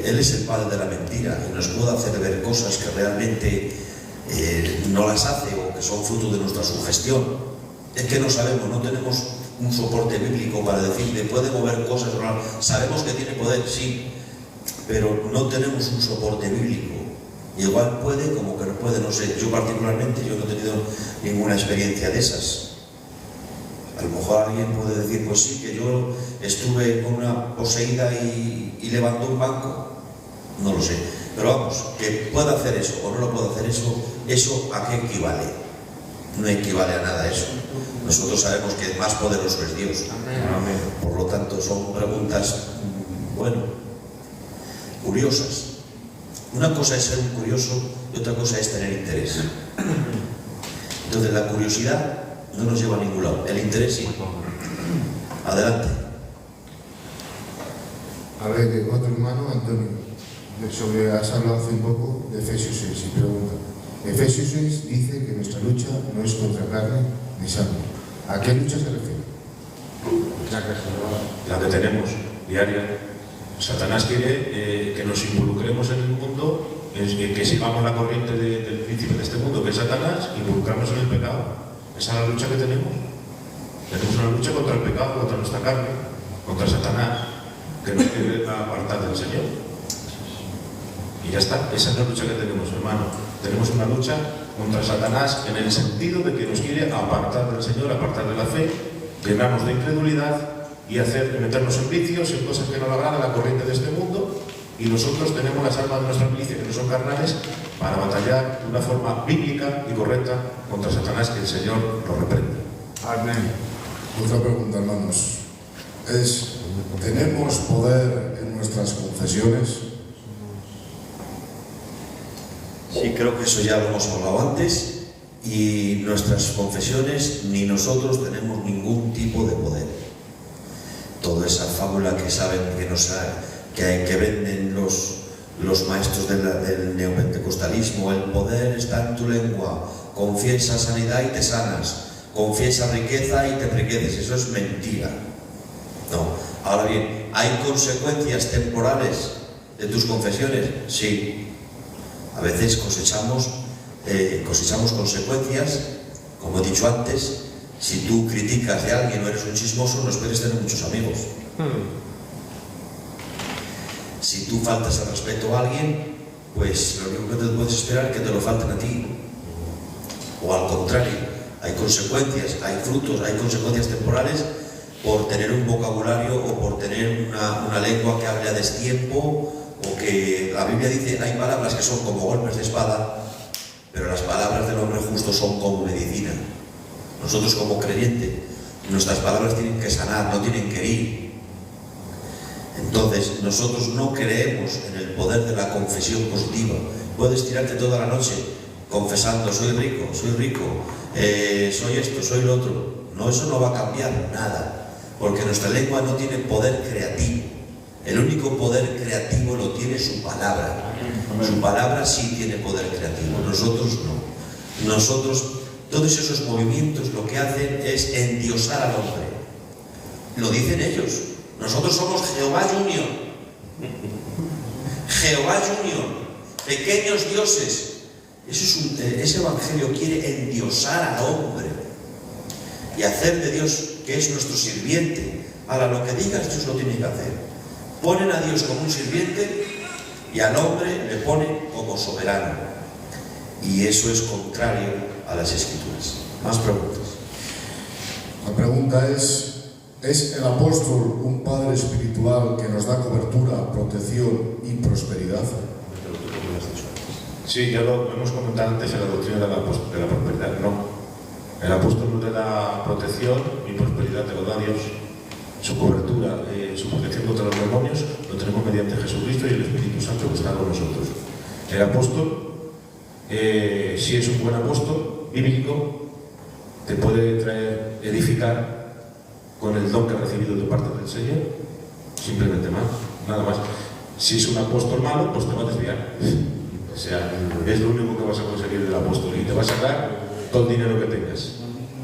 él es el padre de la mentira y nos puede hacer ver cosas que realmente no las hace o que son fruto de nuestra sugestión. Es que no sabemos, no tenemos un soporte bíblico para decirle, puede mover cosas, sabemos que tiene poder, sí, pero no tenemos un soporte bíblico. Igual puede, como que no puede, no sé. Yo particularmente, yo no he tenido ninguna experiencia de esas. A lo mejor alguien puede decir, pues sí, que yo estuve con una poseída y levantó un banco. No lo sé. Pero vamos, que pueda hacer eso o no lo pueda hacer ¿eso a qué equivale? No equivale a nada eso. Nosotros sabemos que el más poderoso es Dios. Amén. Por lo tanto, son preguntas, bueno, curiosas. Una cosa es ser un curioso y otra cosa es tener interés. Entonces, la curiosidad no nos lleva a ningún lado. El interés sí. Adelante. A ver, otro hermano, Antonio, has hablado hace un poco de Efesios 6 y pregunta: Efesios 6 dice que nuestra lucha no es contra carne ni sangre. ¿A qué lucha se refiere? La que tenemos diaria. Satanás quiere que nos involucremos en el mundo, que sigamos la corriente del príncipe de este mundo, que es Satanás, involucrarnos en el pecado. Esa es la lucha que tenemos. Tenemos una lucha contra el pecado, contra nuestra carne, contra Satanás, que nos quiere apartar del Señor. Y ya está, esa es la lucha que tenemos, hermano. Tenemos una lucha contra Satanás en el sentido de que nos quiere apartar del Señor, apartar de la fe, llenarnos de incredulidad y meternos en vicios, en cosas que no le agradan a la corriente de este mundo. Y nosotros tenemos las armas de nuestra milicia, que no son carnales, para batallar de una forma bíblica y correcta contra Satanás, que el Señor lo reprende. Amén. Otra pregunta, hermanos. ¿Tenemos poder en nuestras confesiones? Sí, creo que eso ya lo hemos hablado antes, y nuestras confesiones ni nosotros tenemos ningún tipo de poder. Toda esa fábula que saben que venden los maestros del neopentecostalismo, el poder está en tu lengua, confiesa sanidad y te sanas, confiesa riqueza y te enriqueces. Eso es mentira. No. Ahora bien, ¿hay consecuencias temporales de tus confesiones? Sí. A veces cosechamos consecuencias, como he dicho antes. Si tú criticas de alguien o eres un chismoso, no esperes tener muchos amigos. Si tú faltas al respeto a alguien, pues lo único que te puedes esperar es que te lo falten a ti. O al contrario, hay consecuencias, hay frutos, hay consecuencias temporales por tener un vocabulario o por tener una lengua que hable a destiempo, o que la Biblia dice, hay palabras que son como golpes de espada, pero las palabras del hombre justo son como medicina. Nosotros como creyentes, nuestras palabras tienen que sanar, no tienen que herir. Entonces, nosotros no creemos en el poder de la confesión positiva. Puedes tirarte toda la noche confesando, soy rico, soy esto, soy lo otro. No, eso no va a cambiar nada, porque nuestra lengua no tiene poder creativo. El único poder creativo lo tiene su palabra. Su palabra sí tiene poder creativo, nosotros no. Nosotros, todos esos movimientos lo que hacen es endiosar al hombre. Lo dicen ellos. Nosotros somos Jehová Junior. Jehová Junior. Pequeños dioses. Ese evangelio quiere endiosar al hombre y hacer de Dios, que es nuestro sirviente. Ahora, lo que digas, Dios lo tiene que hacer. Ponen a Dios como un sirviente y al hombre le ponen como soberano. Y eso es contrario a las Escrituras. Más preguntas. La pregunta ¿es el apóstol un padre espiritual que nos da cobertura, protección y prosperidad? Sí, ya lo hemos comentado antes en la doctrina de la prosperidad. No. El apóstol no te da protección y prosperidad, te lo da Dios. Su cobertura, su protección contra los demonios lo tenemos mediante Jesucristo y el Espíritu Santo que está con nosotros. El apóstol, si es un buen apóstol bíblico, te puede edificar con el don que ha recibido de parte del Señor, simplemente más, nada más. Si es un apóstol malo, pues te va a desviar. O sea, es lo único que vas a conseguir del apóstol, y te va a sacar todo el dinero que tengas.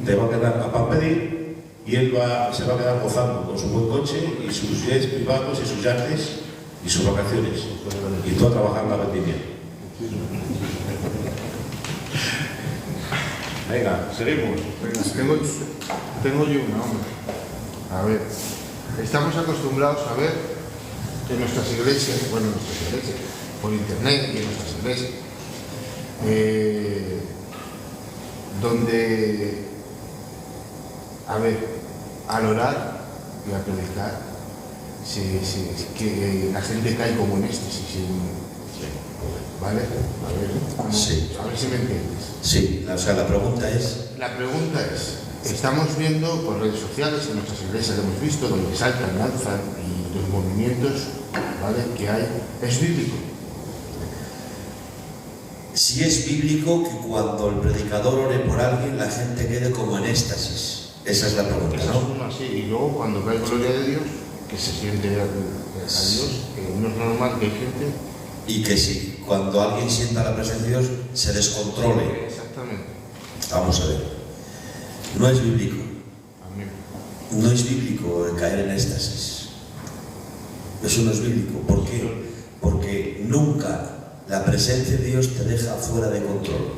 Te va a quedar a pan pedir, y él se va a quedar gozando con su buen coche y sus jets privados y sus yates y sus vacaciones, y tú a trabajar la vendimia. Venga, seguimos. Tengo yo una, hombre. A ver, estamos acostumbrados a ver en nuestras iglesias, por internet y en nuestras iglesias, donde, a ver, al orar y a predicar, que la gente cae como en éxtasis, ¿vale? A ver si me entiendes. Sí, o sea, la pregunta es... La pregunta es, estamos viendo por redes sociales, en nuestras iglesias hemos visto, donde saltan, lanzan y los movimientos, ¿vale?, que hay, ¿es bíblico? Si es bíblico que cuando el predicador ore por alguien, la gente quede como en éxtasis. Esa es la pregunta, ¿no? Así, y luego cuando cae gloria de Dios, que se siente a Dios, que no es normal que hay gente... Y que si cuando alguien sienta la presencia de Dios, se descontrole. Exactamente. Vamos a ver. No es bíblico. Amén. No es bíblico caer en éxtasis. Eso no es bíblico. ¿Por qué? Porque nunca la presencia de Dios te deja fuera de control.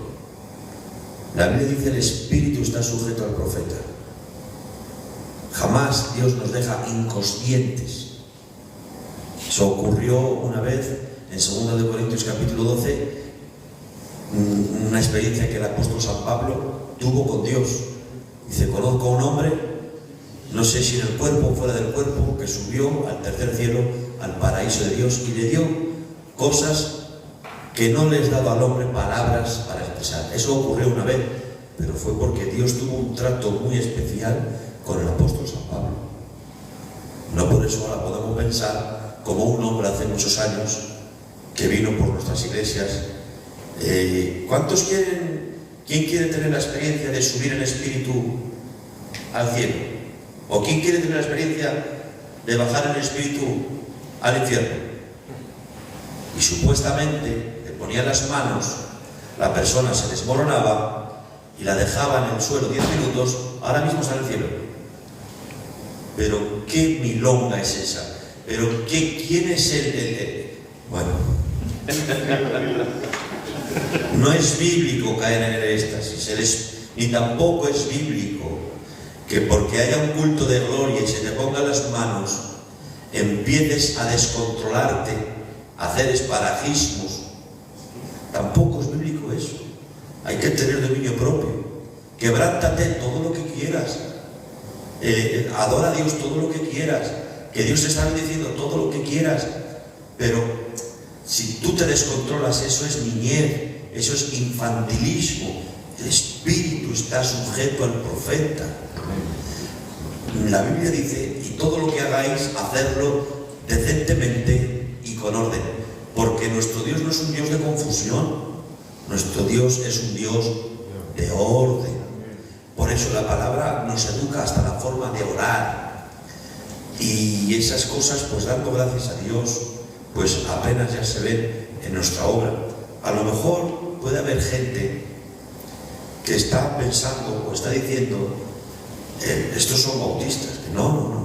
La Biblia dice el espíritu está sujeto al profeta. Jamás Dios nos deja inconscientes. Eso ocurrió una vez en 2 de Corintios capítulo 12, una experiencia que el apóstol San Pablo tuvo con Dios. Dice, conozco a un hombre, no sé si en el cuerpo o fuera del cuerpo, que subió al tercer cielo, al paraíso de Dios, y le dio cosas que no les daba al hombre palabras para expresar. Eso ocurrió una vez, pero fue porque Dios tuvo un trato muy especial con el apóstol San Pablo. No por eso ahora podemos pensar como un hombre hace muchos años que vino por nuestras iglesias. ¿Quién quiere tener la experiencia de subir en espíritu al cielo? ¿O quién quiere tener la experiencia de bajar en espíritu al infierno? Y supuestamente le ponían las manos, la persona se desmoronaba y la dejaba en el suelo 10 minutos, ahora mismo está en el cielo. Pero qué milonga es esa, pero ¿quién es bueno, no es bíblico caer en el éxtasis, ni tampoco es bíblico que porque haya un culto de gloria y se te pongan las manos, empieces a descontrolarte, a hacer esparajismos. Tampoco es bíblico eso. Hay que tener dominio propio. Quebrántate todo lo que quieras. Adora a Dios todo lo que quieras. Que Dios te está bendiciendo todo lo que quieras. Pero si tú te descontrolas, eso es niñez, eso es infantilismo. El espíritu está sujeto al profeta. La Biblia dice, y todo lo que hagáis, hacerlo decentemente y con orden, porque nuestro Dios no es un Dios de confusión, nuestro Dios es un Dios de orden. Por eso la palabra nos educa hasta la forma de orar, y esas cosas, pues dando gracias a Dios, pues apenas ya se ven en nuestra obra. A lo mejor puede haber gente que está pensando o está diciendo, estos son bautistas. No.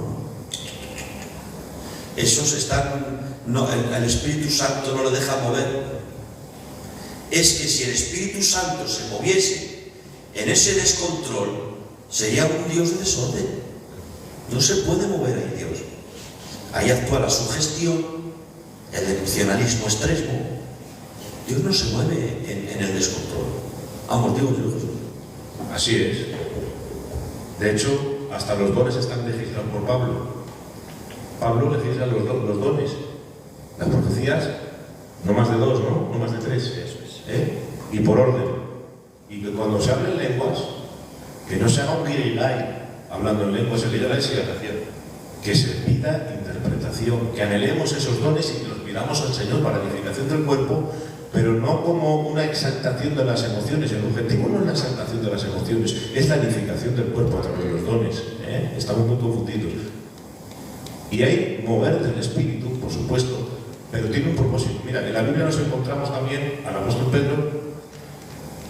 Esos están, el Espíritu Santo no lo deja mover. Es que si el Espíritu Santo se moviese en ese descontrol, sería un Dios de desorden. No se puede mover ahí Dios. Ahí actúa la sugestión, el devocionalismo extremo. Dios no se mueve en el descontrol. Vamos, digo yo, Jesús. Así es. De hecho, hasta los dones están legislados por Pablo. Pablo legisla los dones. Las profecías, no más de 2, ¿no? No más de 3. Eso es. Y por orden. Y que cuando se hablen lenguas, que no se haga un guirigay hablando en lenguas, el guirigay sigue haciendo. Que se pida interpretación, que anhelemos esos dones y que los pidamos al Señor para la edificación del cuerpo, pero no como una exaltación de las emociones. El objetivo no es la exaltación de las emociones, es la edificación del cuerpo a través de los dones. Estamos muy confundidos. Y hay mover del espíritu, por supuesto, pero tiene un propósito. Mira, en la Biblia nos encontramos también al apóstol Pedro,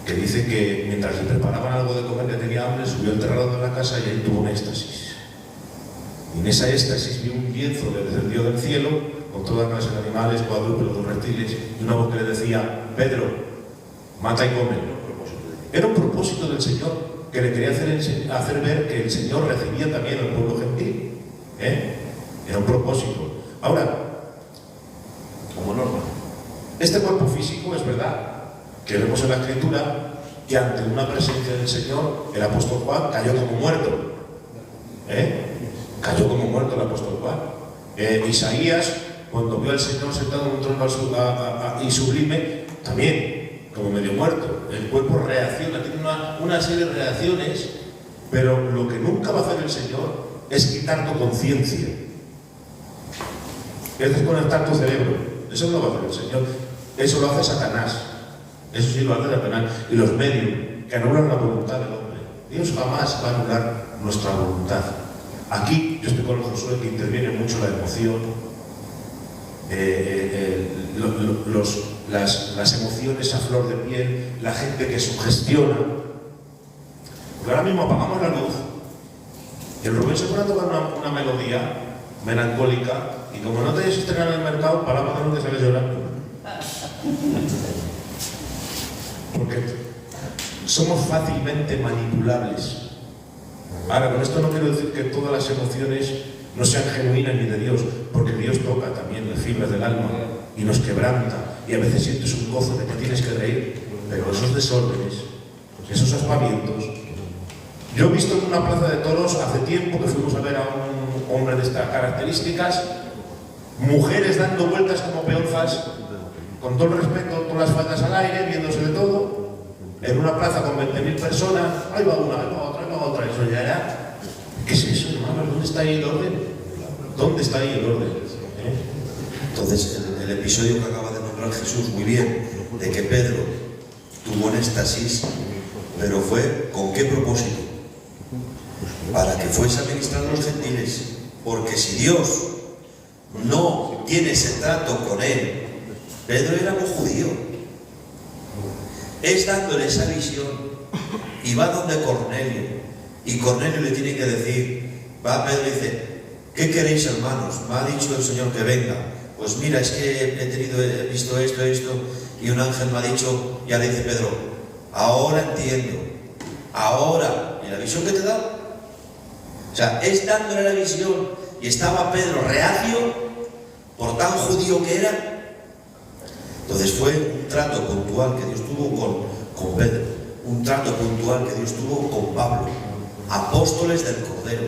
que dice que mientras le preparaban algo de comer, que tenía hambre, subió al terrado de la casa y ahí tuvo un éxtasis. Y en esa éxtasis vio un lienzo que descendió del cielo, con toda clase de animales, cuadrúpedos, reptiles, y una voz que le decía, Pedro, mata y come. Era un propósito del Señor, que le quería hacer ver que el Señor recibía también al pueblo gentil. Era un propósito. Ahora, como norma, este cuerpo físico es verdad que vemos en la Escritura que ante una presencia del Señor, el apóstol Juan cayó como muerto. Cayó como muerto el apóstol Juan. Isaías, cuando vio al Señor sentado en un trono y sublime, también como medio muerto. El cuerpo reacciona, tiene una serie de reacciones, pero lo que nunca va a hacer el Señor es quitar tu conciencia, es desconectar tu cerebro. Eso no lo va a hacer el Señor, eso lo hace Satanás. Eso sí lo hace Satanás y los medios que anulan la voluntad del hombre. Dios jamás va a anular nuestra voluntad. Aquí yo estoy con Josué, que interviene mucho la emoción, las emociones a flor de piel, la gente que sugestiona. Porque ahora mismo apagamos la luz, el Rubén se pone a tocar una melodía melancólica y como no te estrenan en el mercado, para que no te sales llorando. Porque somos fácilmente manipulables. Ahora, con esto no quiero decir que todas las emociones no sean genuinas ni de Dios, porque Dios toca también las fibras del alma. y nos quebranta, y a veces sientes un gozo de que tienes que reír, pero esos desórdenes, esos aspavientos. Yo he visto en una plaza de toros hace tiempo que fuimos a ver a un hombre de estas características, mujeres dando vueltas como peonzas, con todo el respeto, con las faldas al aire, viéndose de todo, en una plaza con 20.000 personas, ahí va una, ahí va otra, eso ya era. ¿Qué es eso, hermano? ¿Dónde está ahí el orden? ¿Dónde está ahí el orden? Entonces, el episodio que acaba de nombrar Jesús muy bien, de que Pedro tuvo un éxtasis, pero fue ¿con qué propósito? Para que fuese a ministrar a los gentiles, porque si Dios no tiene ese trato con él, Pedro era un judío, es dándole esa visión y va donde Cornelio, y Cornelio le tiene que decir, va Pedro y dice, ¿qué queréis, hermanos? Me ha dicho el Señor que venga. Pues mira, es que he visto esto, y un ángel me ha dicho, ya le dice Pedro, ahora entiendo, ahora, ¿y la visión que te da? O sea, es dándole la visión, y estaba Pedro reacio, por tan judío que era. Entonces fue un trato puntual que Dios tuvo con Pedro, un trato puntual que Dios tuvo con Pablo, apóstoles del Cordero.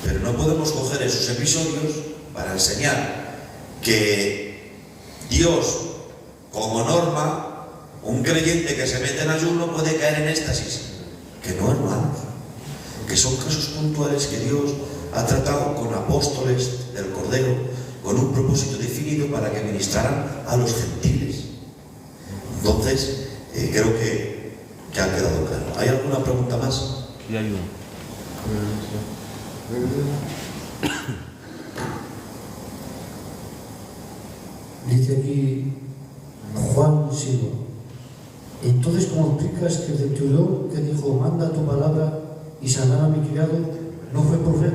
Pero no podemos coger esos episodios para enseñar que Dios, como norma, un creyente que se mete en ayuno puede caer en éxtasis. Que no, hermanos, que son casos puntuales que Dios ha tratado con apóstoles del Cordero, con un propósito definido para que ministraran a los gentiles. Entonces, creo que ha quedado claro. ¿Hay alguna pregunta más? Y hay una. Dice aquí Juan Silva. Entonces, ¿cómo explicas que el centurión que dijo, manda tu palabra y sanará a mi criado, no fue por fe?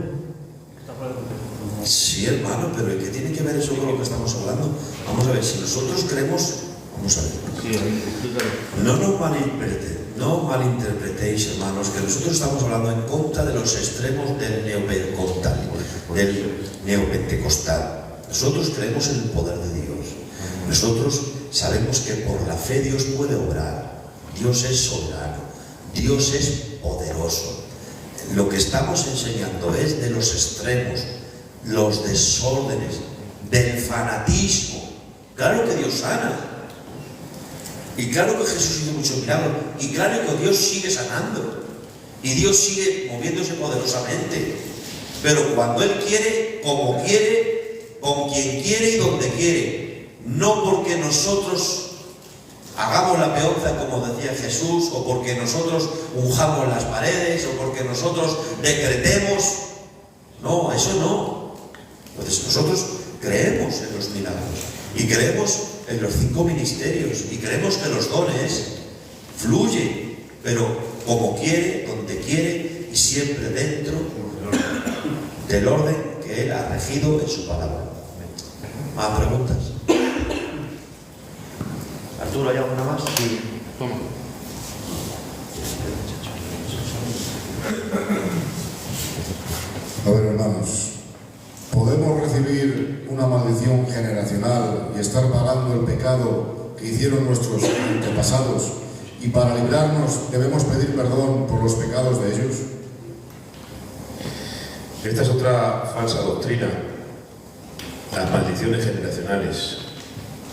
Sí, hermano, pero ¿qué tiene que ver eso con lo que estamos hablando? Vamos a ver, si nosotros creemos, vamos a ver. No malinterpretéis, hermanos, que nosotros estamos hablando en contra de los extremos del neopentecostal. Nosotros creemos en el poder de Dios. Nosotros sabemos que por la fe Dios puede obrar. Dios es soberano. Dios es poderoso. Lo que estamos enseñando es de los extremos, los desórdenes, del fanatismo. Claro que Dios sana. Y claro que Jesús hizo muchos milagros. Y claro que Dios sigue sanando. Y Dios sigue moviéndose poderosamente. Pero cuando Él quiere, como quiere, con quien quiere y donde quiere. No porque nosotros hagamos la peonza, como decía Jesús, o porque nosotros unjamos las paredes, o porque nosotros decretemos. No, eso no. Entonces nosotros creemos en los milagros y creemos en los 5 ministerios y creemos que los dones fluyen, pero como quiere, donde quiere y siempre dentro del orden que Él ha regido en su palabra. ¿Más preguntas? Arturo, ¿hay alguna más? Sí. Toma. A ver, hermanos, ¿podemos recibir una maldición generacional y estar pagando el pecado que hicieron nuestros antepasados, y para librarnos debemos pedir perdón por los pecados de ellos? Esta es otra falsa doctrina, las maldiciones generacionales.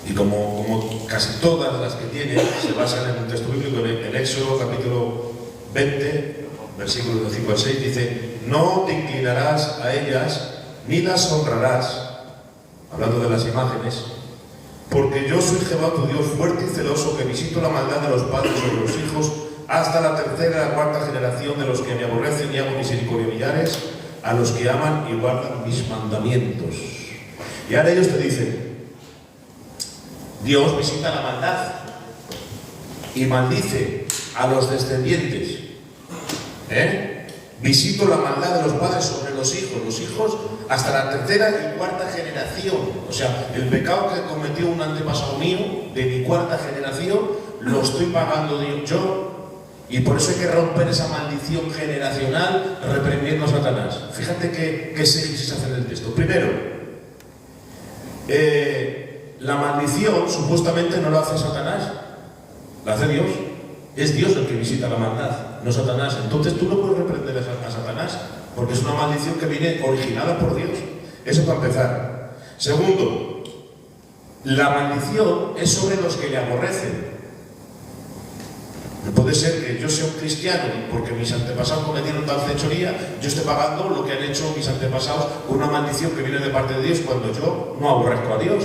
Y como casi todas las que tiene, se basan en un texto bíblico, en Éxodo capítulo 20, versículos del 5 al 6, dice: no te inclinarás a ellas, ni las honrarás, hablando de las imágenes, porque yo soy Jehová tu Dios, fuerte y celoso, que visito la maldad de los padres sobre los hijos, hasta la tercera y la cuarta generación de los que me aborrecen, y hago misericordia a millares, a los que aman y guardan mis mandamientos. Y ahora ellos te dicen: Dios visita la maldad y maldice a los descendientes. Visito la maldad de los padres sobre los hijos hasta la tercera y cuarta generación. O sea, el pecado que cometió un antepasado mío, de mi cuarta generación, lo estoy pagando yo. Y por eso hay que romper esa maldición generacional reprendiendo a Satanás. Fíjate qué exégesis hace en el texto. Primero, la maldición supuestamente no la hace Satanás, la hace Dios. Es Dios el que visita la maldad, no Satanás. Entonces tú no puedes reprender a Satanás, porque es una maldición que viene originada por Dios. Eso para empezar. Segundo, la maldición es sobre los que le aborrecen. No puede ser que yo sea un cristiano y porque mis antepasados cometieron tal fechoría, yo esté pagando lo que han hecho mis antepasados con una maldición que viene de parte de Dios, cuando yo no aborrezco a Dios.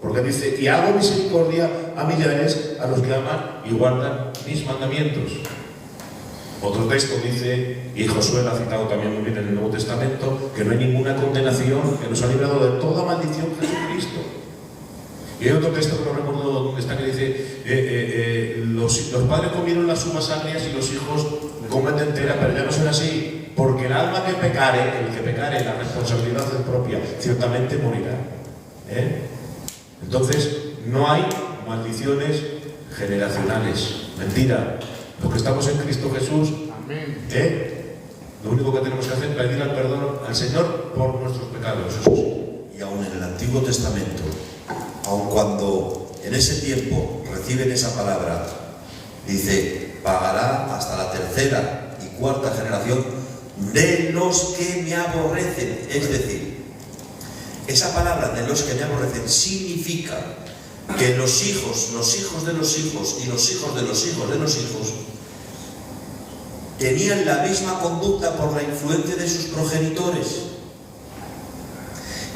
Porque dice, y hago misericordia a millares, a los que aman y guardan mis mandamientos. Otro texto dice, y Josué lo ha citado también muy bien en el Nuevo Testamento, que no hay ninguna condenación, que nos ha librado de toda maldición Jesucristo. Y hay otro texto que no recuerdo dónde está, que dice, los padres comieron las uvas agrias y los hijos comen entera, pero ya no será así, porque el alma que pecare, el que pecare, la responsabilidad es propia, ciertamente morirá. Entonces, no hay maldiciones generacionales. Mentira. Los que estamos en Cristo Jesús, lo único que tenemos que hacer es pedir al perdón al Señor por nuestros pecados. Eso sí. Y aún en el Antiguo Testamento, aun cuando en ese tiempo reciben esa palabra, dice, pagará hasta la tercera y cuarta generación de los que me aborrecen. Es decir, esa palabra de los que me aborrecen significa que los hijos de los hijos y los hijos de los hijos de los hijos tenían la misma conducta por la influencia de sus progenitores.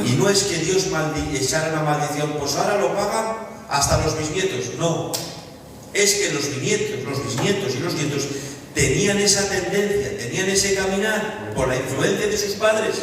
Y no es que Dios echara la maldición, pues ahora lo pagan hasta los bisnietos. No, es que los bisnietos y los nietos tenían esa tendencia, tenían ese caminar por la influencia de sus padres,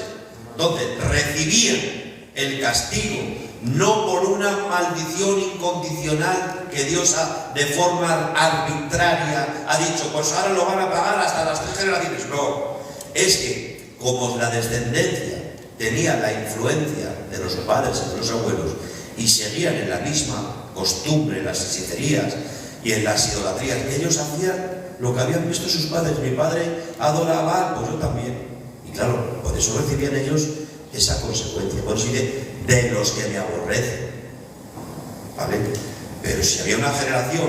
donde recibían el castigo, no por una maldición incondicional que Dios de forma arbitraria ha dicho, pues ahora lo van a pagar hasta las 3 generaciones. No, es que como la descendencia tenía la influencia de los padres y de los abuelos y seguían en la misma costumbre, en las hechicerías y en las idolatrías, ellos hacían lo que habían visto sus padres. Mi padre adoraba, pues yo también. Y claro, por eso recibían ellos esa consecuencia. Por eso dice, de los que me aborrecen, ¿vale? Pero si había una generación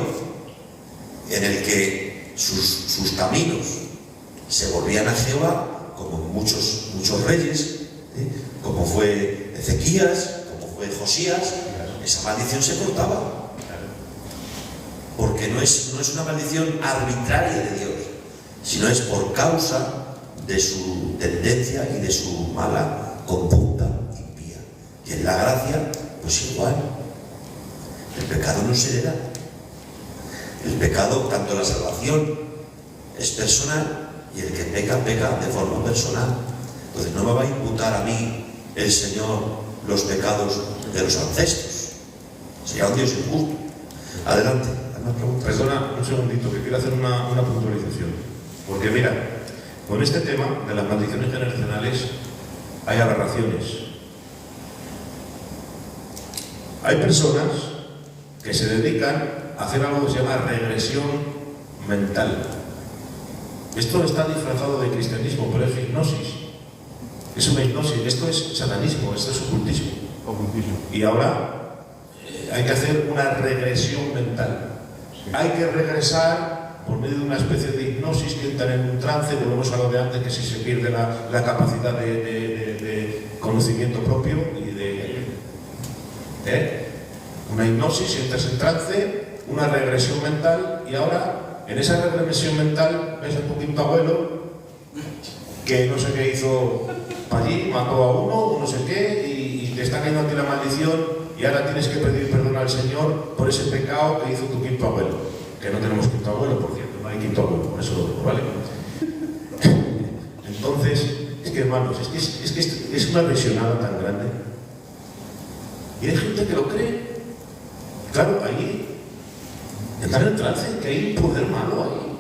en el que sus caminos se volvían a Jehová, como muchos reyes, como fue Ezequías, como fue Josías, esa maldición se cortaba. Porque no es una maldición arbitraria de Dios, sino es por causa de su tendencia y de su mala conducta impía. Y en la gracia, pues igual. El pecado no se hereda. El pecado, tanto la salvación, es personal, y el que peca, peca de forma personal. Entonces no me va a imputar a mí el Señor los pecados de los ancestros. Sería un Dios injusto. Adelante. Perdona un segundito, que quiero hacer una puntualización. Porque mira, con este tema de las maldiciones generacionales hay aberraciones. Hay personas que se dedican a hacer algo que se llama regresión mental. Esto está disfrazado de cristianismo, pero es hipnosis. Es una hipnosis. Esto es satanismo, esto es ocultismo. Y ahora hay que hacer una regresión mental. Hay que regresar por medio de una especie de hipnosis, que entran en un trance. Volvemos a lo de antes, que si se pierde la capacidad de conocimiento propio y una hipnosis, entras en trance, una regresión mental, y ahora en esa regresión mental ves a tu quinto abuelo que no sé qué hizo para allí, mató a uno, no sé qué, y te está cayendo a ti la maldición. Y ahora tienes que pedir perdón al Señor por ese pecado que hizo tu quinto abuelo. Que no tenemos quinto abuelo, por cierto, no hay quinto abuelo, por eso lo digo, ¿vale? Entonces, es que hermanos, es que es una lesionada tan grande. Y hay gente que lo cree. Claro, ahí entran en trance, que hay un poder malo ahí.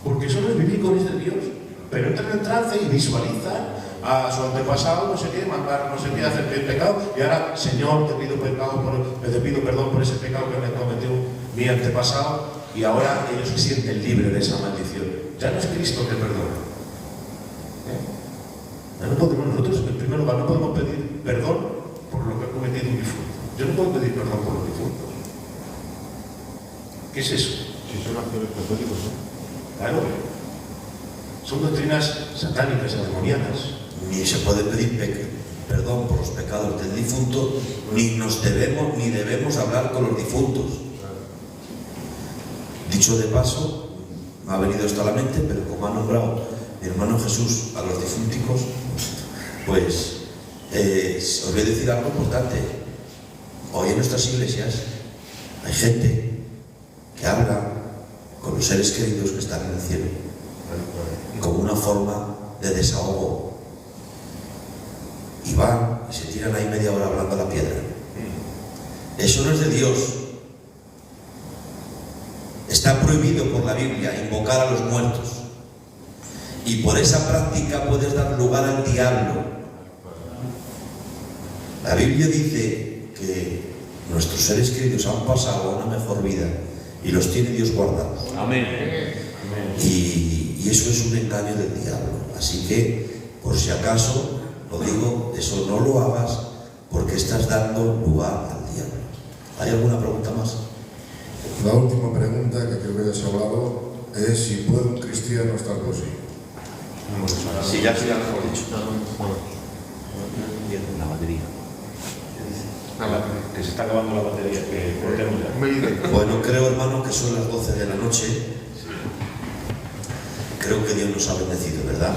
Porque eso no es vivir con ese Dios. Pero entran en trance y visualizan a su antepasado, no sé qué, matar, no sé qué, hacer el pecado, y ahora, Señor, te pido perdón por ese pecado que me cometió mi antepasado, y ahora ellos se sienten libres de esa maldición. Ya no es Cristo que perdona. Ya no podemos, nosotros, en primer lugar, no podemos pedir perdón por lo que ha cometido un difunto. Yo no puedo pedir perdón por lo que ¿Qué es eso? Si son actores católicos, ¿no? Claro. Son doctrinas satánicas, endemoniadas. Ni se puede pedir perdón por los pecados del difunto, ni debemos hablar con los difuntos. Dicho de paso, me ha venido esto a la mente, pero como ha nombrado mi hermano Jesús a los difúnticos, pues os voy a decir algo importante. Hoy en nuestras iglesias hay gente que habla con los seres queridos que están en el cielo como una forma de desahogo, y van y se tiran ahí media hora hablando a la piedra. Eso no es de Dios. Está prohibido por la Biblia invocar a los muertos, y por esa práctica puedes dar lugar al diablo. La Biblia dice que nuestros seres queridos han pasado a una mejor vida y los tiene Dios guardados. Amén. Y eso es un engaño del diablo. Así que, por si acaso, lo digo, eso no lo hagas, porque estás dando lugar al diablo. ¿Hay alguna pregunta más? La última pregunta que creo que has hablado es si puede un cristiano estar cosido. Sí, ya lo hemos dicho. La batería. Que se está acabando la batería, que cortemos ya. Bueno, creo, hermano, que son las 12 de la noche. Creo que Dios nos ha bendecido, ¿verdad?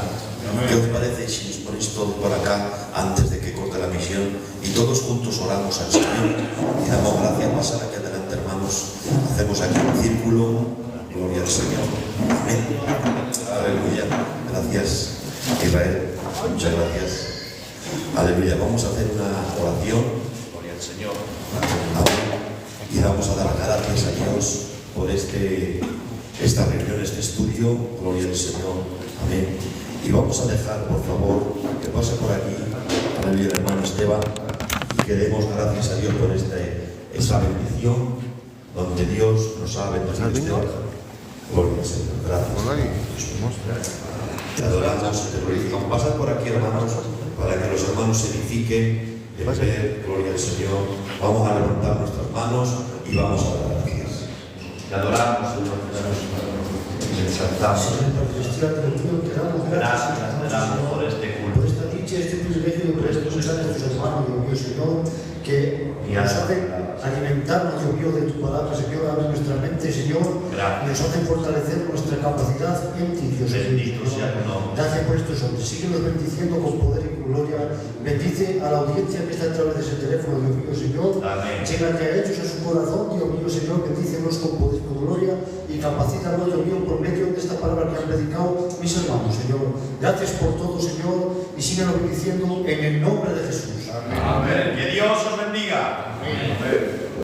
¿Qué os parece si nos ponéis todos por acá antes de que corte la misión y todos juntos oramos al Señor y damos gracias? Pasar aquí adelante, hermanos. Hacemos aquí un círculo. Gloria al Señor. Amén. Aleluya. Gracias, Israel. Muchas gracias. Aleluya. Vamos a hacer una oración. Gloria al Señor. Y vamos a dar gracias a Dios por esta reunión, este estudio. Gloria al Señor. Amén. Y vamos a dejar, por favor, que pase por aquí, aleluya, el hermano Esteban, y que demos gracias a Dios por esta bendición, donde Dios nos ha bendecido este hogar. Gloria al Señor. Gracias. Te adoramos, te glorificamos. Pasad por aquí, hermanos, para que los hermanos se edifiquen de ver. Gloria al Señor. Vamos a levantar nuestras manos y vamos a dar gracias. Te adoramos, Señor. Te exaltamos. Gracias por este culto. Por esta dicha, este privilegio de poder escuchar a tus hermanos, Dios mío, Señor, que nos hacen alimentarnos, Dios mío, de tu palabra, Señor, abre nuestra mente, Señor, y nos hacen fortalecer nuestra capacidad en ti, Dios mío. Gracias por estos hombres. Síguenos bendiciendo con poder y gloria. Bendice a la audiencia que está a través de ese teléfono, Dios mío, Señor. Llégate a ellos, a su corazón, Dios mío, Señor. Bendícenos con poder y con gloria y capacítanos, Dios mío, por medio de esta palabra que han predicado mis hermanos, Señor. Gracias por todo, Señor, y síguenos bendiciendo en el nombre de Jesús. Amén. Que Dios os bendiga. Amén.